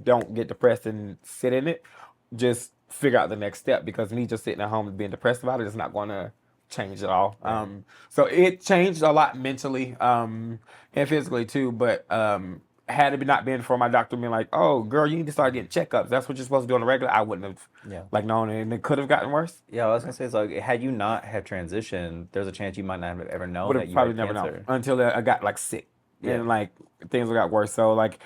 don't get depressed and sit in it. Just figure out the next step, because me just sitting at home and being depressed about it is not going to change at all. Right. So it changed a lot mentally and physically too. But had it not been for my doctor being like, "Oh, girl, you need to start getting checkups. That's what you're supposed to do on the regular," I wouldn't have Yeah. like known it, and it could have gotten worse. Yeah, I was gonna say, so like, had you not have transitioned, there's a chance you might not have ever known Would that have you probably had never cancer. known until I got like sick Yeah. and like things got worse. So like,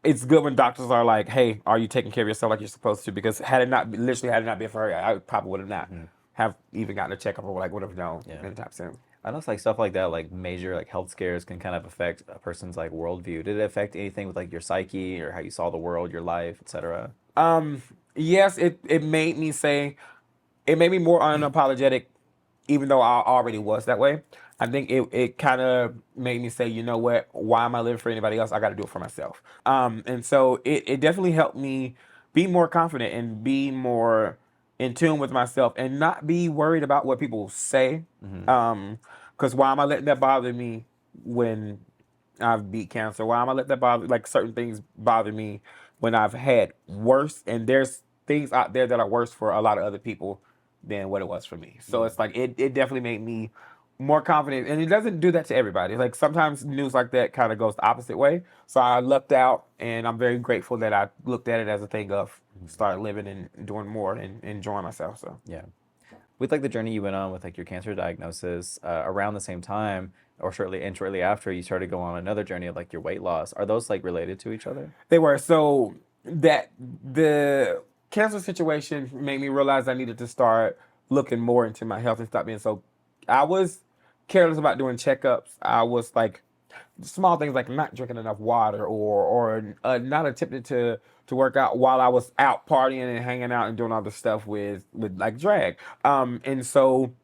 it's good when doctors are like, "Hey, are you taking care of yourself like you're supposed to?" Because had it not been for her, I probably would have not have even gotten a checkup or like would have known anytime soon. I know it's like stuff like that, like major like health scares can kind of affect a person's like worldview. Did it affect anything with like your psyche or how you saw the world, your life, etc.? Yes, it made me say, it made me more unapologetic, even though I already was that way. I think it kind of made me say, you know what, why am I living for anybody else? I got to do it for myself. And so it definitely helped me be more confident and be more in tune with myself and not be worried about what people say. Because why am I letting that bother me when I've beat cancer? Why am I letting that bother, like certain things bother me when I've had worse? And there's things out there that are worse for a lot of other people than what it was for me. So it's like it definitely made me more confident, and it doesn't do that to everybody. Like sometimes news like that kind of goes the opposite way. So I lucked out, and I'm very grateful that I looked at it as a thing of start living and doing more and enjoying myself. So Yeah. With like the journey you went on with like your cancer diagnosis, around the same time or shortly after, you started to go on another journey of like your weight loss. Are those like related to each other? they were so that the cancer situation made me realize I needed to start looking more into my health and stop being so. I was careless about doing checkups. I was like small things like not drinking enough water or not attempting to work out while I was out partying and hanging out and doing all the stuff with like drag. And so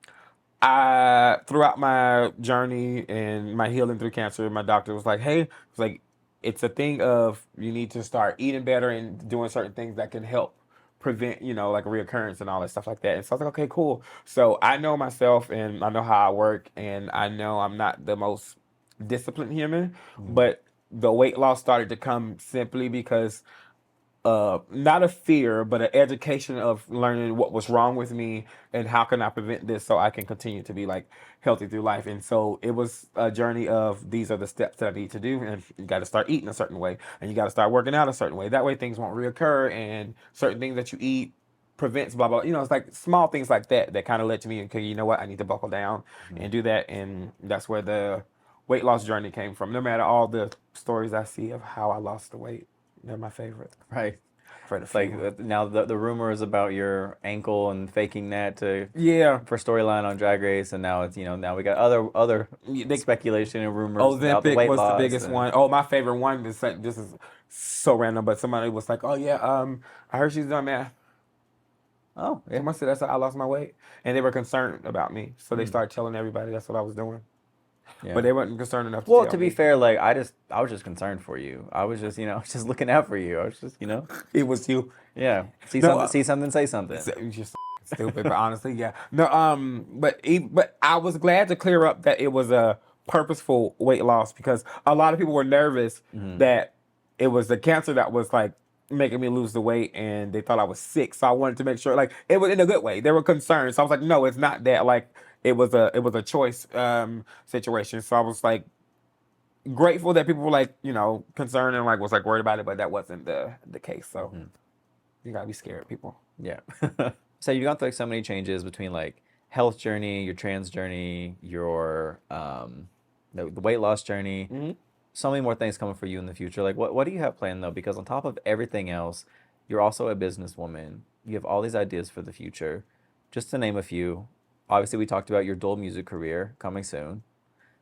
I throughout my journey and my healing through cancer, my doctor was like, "Hey, it's like it's a thing of you need to start eating better and doing certain things that can help prevent, like reoccurrence and all that stuff like that." And so I was like, "Okay, cool." So I know myself and I know how I work, and I know I'm not the most disciplined human, but the weight loss started to come simply because not a fear, but an education of learning what was wrong with me and how can I prevent this so I can continue to be like healthy through life. And so it was a journey of these are the steps that I need to do, and you got to start eating a certain way, and you got to start working out a certain way. That way things won't reoccur, and certain things that you eat prevents blah blah. It's like small things like that that kind of led to me. Okay, you know what? I need to buckle down and do that, and that's where the weight loss journey came from. No matter all the stories I see of how I lost the weight, they're my favorite. Right. For the It's like now the rumors about your ankle and faking that to yeah, for storyline on Drag Race, and now it's now we got other speculation and rumors about the Ozempic weight was the loss. biggest one. Oh, my favorite one is like, this is so random, but somebody was like, "Oh yeah, I heard she's done math." Oh yeah, Someone said that's how I lost my weight, and they were concerned about me, so they started telling everybody that's what I was doing. yeah. But they weren't concerned enough to Well, tell to be me. fair, like I was just concerned for you. I was just I was just looking out for you. I was just It was you. yeah. No, See something, say something. it's just stupid, but honestly, yeah. No, but I was glad to clear up that it was a purposeful weight loss, because a lot of people were nervous that it was the cancer that was like making me lose the weight, and they thought I was sick. So I wanted to make sure, like, it was in a good way. They were concerned, so I was like, no, it's not that. Like, it was a choice situation. So I was like grateful that people were like concerned and like was like worried about it, but that wasn't the case. So you gotta be scared, people. Yeah. So you've gone through like so many changes between like health journey, your trans journey, your the weight loss journey. So many more things coming for you in the future. Like what do you have planned though? Because on top of everything else, you're also a businesswoman. You have all these ideas for the future. Just to name a few. Obviously, we talked about your dual music career coming soon.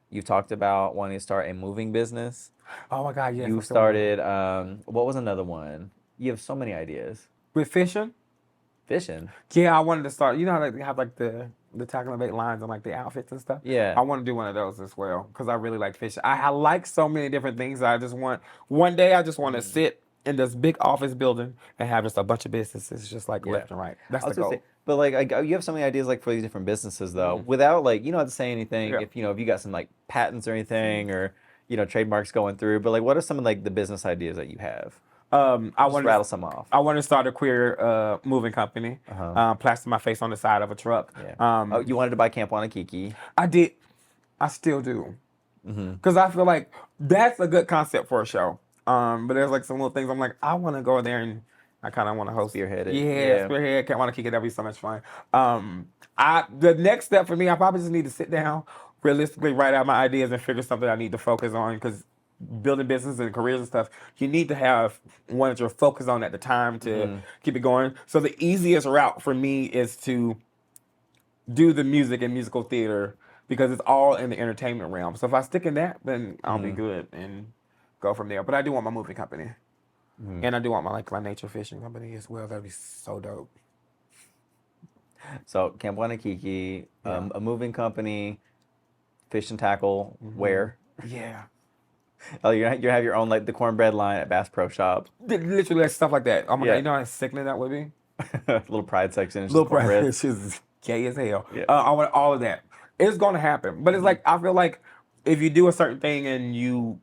You've talked about wanting to start a moving business. Oh my God, yes. You that's the one. started what was another one? You have so many ideas. With fishing. Fishing. Yeah, I wanted to start. You know how they have like the tackle and bait lines on like the outfits and stuff. Yeah. I want to do one of those as well because I really like fishing. I like so many different things. I just want one day. I just want to sit in this big office building and have just a bunch of businesses just like left and right. That's I the was gonna goal. say, but like you have so many ideas like for these different businesses though, without like you don't have to say anything Yeah. if you got some like patents or anything or trademarks going through. But like, what are some of like the business ideas that you have? I Just want rattle some off. I want to start a queer moving company. Plaster my face on the side of a truck. Yeah. Oh, you wanted to buy Camp Wanakiki. I did. I still do. Because I feel like that's a good concept for a show. But there's like some little things I'm like, I want to go there and I kind of want to host. Spearhead it. Yeah, spearhead. Can't want to kick it. That'd be so much fun. The next step for me, I probably just need to sit down, realistically write out my ideas and figure something I need to focus on because building business and careers and stuff, you need to have one that you're focused on at the time to keep it going. So the easiest route for me is to do the music and musical theater because it's all in the entertainment realm. So if I stick in that, then I'll be good and go from there. But I do want my movie company. And I do want my nature fishing company as well. That'd be so dope. So Camp Wanakiki, a moving company, fish and tackle, where? Yeah. Oh, you have your own like the Cornbread line at Bass Pro Shop. Literally like stuff like that. Oh my God, you know how sickening that would be? Little pride section. Little pride. It's just gay as hell. Yeah. I want all of that. It's gonna happen. But it's like I feel like if you do a certain thing and you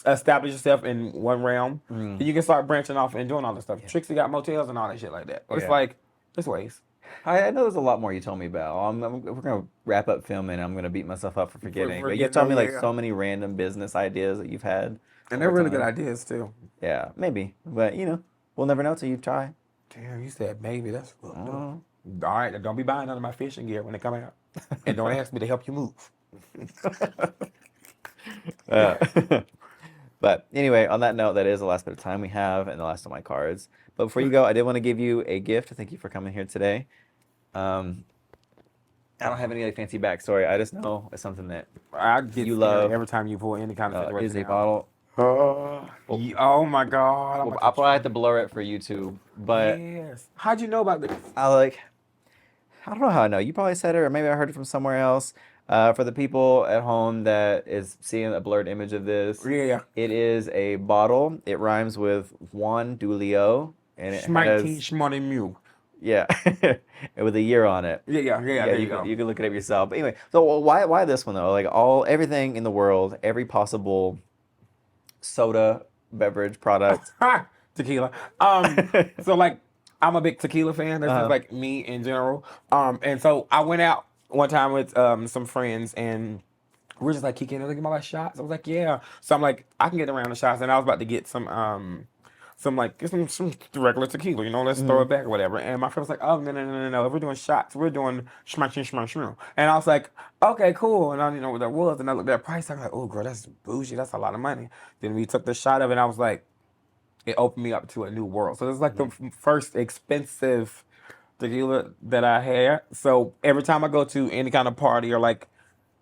establish yourself in one realm, then you can start branching off and doing all this stuff. Trixie got motels and all that shit like that. But it's like there's ways. I know there's a lot more you told me about. We're gonna wrap up filming. I'm gonna beat myself up for forgetting. But you've told me like so many random business ideas that you've had, and they're really good ideas too. Yeah, maybe, but we'll never know till you try. Damn, you said maybe. That's good. All right, don't be buying none of my fishing gear when they come out, and don't ask me to help you move. But anyway, on that note, that is the last bit of time we have and the last of my cards. But before you go, I did want to give you a gift. Thank you for coming here today. I don't have any like fancy backstory. I just know it's something that I get you love every time you pull any kind of situation. Is a bottle. Oh my God! I'll probably have to blur it for YouTube. But yes, how'd you know about this? I don't know how I know. You probably said it, or maybe I heard it from somewhere else. For the people at home that is seeing a blurred image of this, it is a bottle. It rhymes with Juan Dulio, and it has Mew. Yeah, with a year on it. Yeah. There you go. You can look it up yourself. But anyway, so why this one though? Like everything in the world, every possible soda beverage product, tequila. So like I'm a big tequila fan. That's just like me in general. And so I went out one time with some friends and we're just like kicking it, like, my shots. I was like, yeah. So I'm like, I can get around the shots, and I was about to get some regular tequila, let's throw it back or whatever. And my friend was like, oh, no. If we're doing shots, we're doing shmashing. And I was like, okay, cool. And I didn't know what that was. And I looked at the price. I was like, oh, girl, that's bougie. That's a lot of money. Then we took the shot of it, and I was like, it opened me up to a new world. So it's like the first expensive tequila that I had. So every time I go to any kind of party or like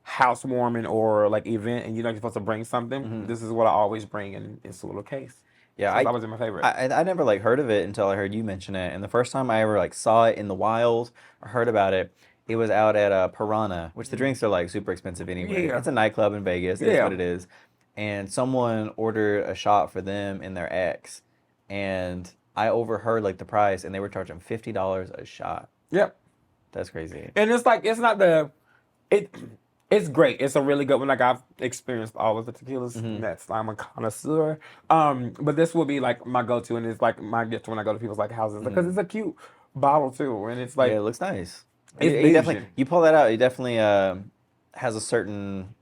housewarming or like event, and you're supposed to bring something, this is what I always bring in this little case. Yeah, that was my favorite. I never like heard of it until I heard you mention it, and the first time I ever like saw it in the wild or heard about it, it was out at Piranha, which the drinks are like super expensive anyway. Yeah. It's a nightclub in Vegas. It's what it is. And someone ordered a shot for them and their ex, and I overheard like the price, and they were charging $50 a shot. Yep. That's crazy. And it's like it's great. It's a really good one. Like I've experienced all of the tequilas. That's I'm a connoisseur. But this will be like my go-to, and it's like my gift when I go to people's like houses because it's a cute bottle too, and it's like it looks nice. It's definitely you pull that out. It definitely has a certain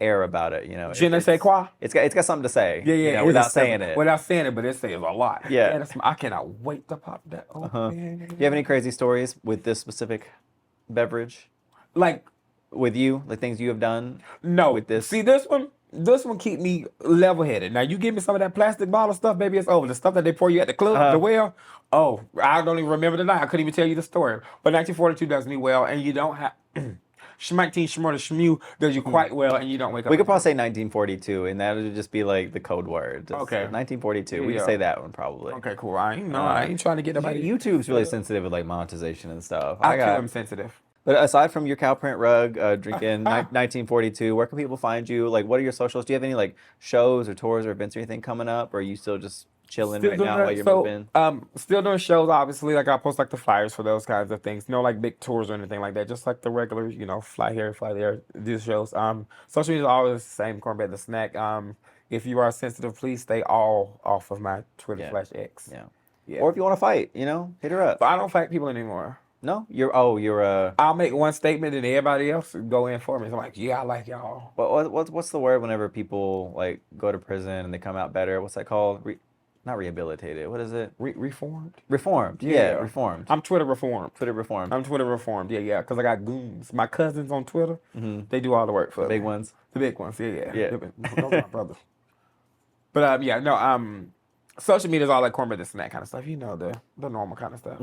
air about it. Je ne sais quoi. It's got something to say. Yeah. Without saying it. Without saying it, but it says a lot. Yeah. I cannot wait to pop that open. Do you have any crazy stories with this specific beverage? Like. With you, like things you have done? No. With this? See, this one keep me level-headed. Now, you give me some of that plastic bottle stuff, baby, it's over. The stuff that they pour you at the club, the well, I don't even remember the night. I couldn't even tell you the story. But 1942 does me well, and you don't have... Schmighteen Schmorta Schmew does you quite well, and you don't wake up. We could probably say 1942, and that would just be like the code word. Just Okay. 1942. We Yeah. could say that one probably. Okay, cool. I ain't trying to get nobody. YouTube's really sensitive with like monetization and stuff. I am sensitive. But aside from your cow print rug, drinking 1942, where can people find you? Like, what are your socials? Do you have any like shows or tours or events or anything coming up? Or are you still just chilling right now while you're moving? Still doing shows, obviously. Like I post like the flyers for those kinds of things. No like big tours or anything like that. Just like the regular, fly here, fly there, do shows. Social media is always the same. Cornbread the snack. If you are sensitive, please stay all off of my Twitter /X. Yeah. Or if you want to fight, hit her up. But I don't fight people anymore. No, I'll make one statement and everybody else go in for me. So I'm like, yeah, I like y'all. But what's the word whenever people like go to prison and they come out better? What's that called? Not rehabilitated. What is it? Reformed. Reformed. Yeah, reformed. I'm Twitter reformed. Twitter reformed. I'm Twitter reformed. Yeah. Because I got goons. My cousins on Twitter. They do all the work for the me. big ones. The big ones. Yeah. Those are my brothers. But social media is all like Cornbread and that kind of stuff. The normal kind of stuff.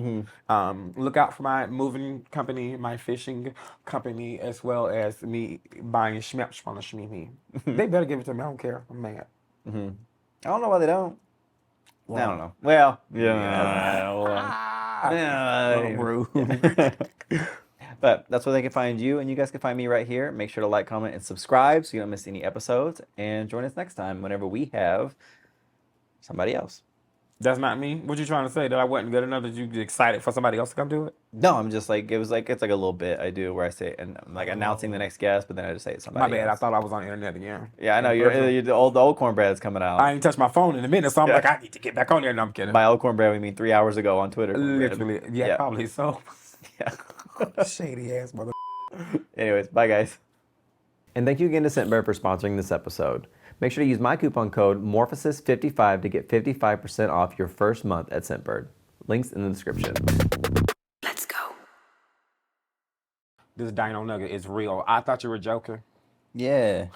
Look out for my moving company, my fishing company, as well as me buying schmeps from the shmee. They better give it to me. I don't care. I'm mad. I don't know why they don't. I don't know. Well, rude. But that's where they can find you, and you guys can find me right here. Make sure to like, comment, and subscribe so you don't miss any episodes. And join us next time whenever we have somebody else. That's not me. What you trying to say? That I wasn't good enough? That you excited for somebody else to come do it? No, I'm just like it's like a little bit I do where I say and I'm like announcing the next guest, but then I just say it's somebody. My bad. else. I thought I was on the internet again. Yeah, I know you're the old Cornbread's coming out. I ain't touched my phone in a minute, so I'm like, I need to get back on there. No, I'm kidding. By old Cornbread, we mean 3 hours ago on Twitter. Literally, yeah, probably so. Yeah. Shady ass mother. Anyways, bye guys. And thank you again to Scentbird for sponsoring this episode. Make sure to use my coupon code Morphosis55 to get 55% off your first month at Scentbird. Links in the description. Let's go. This dino nugget is real. I thought you were joking. Yeah.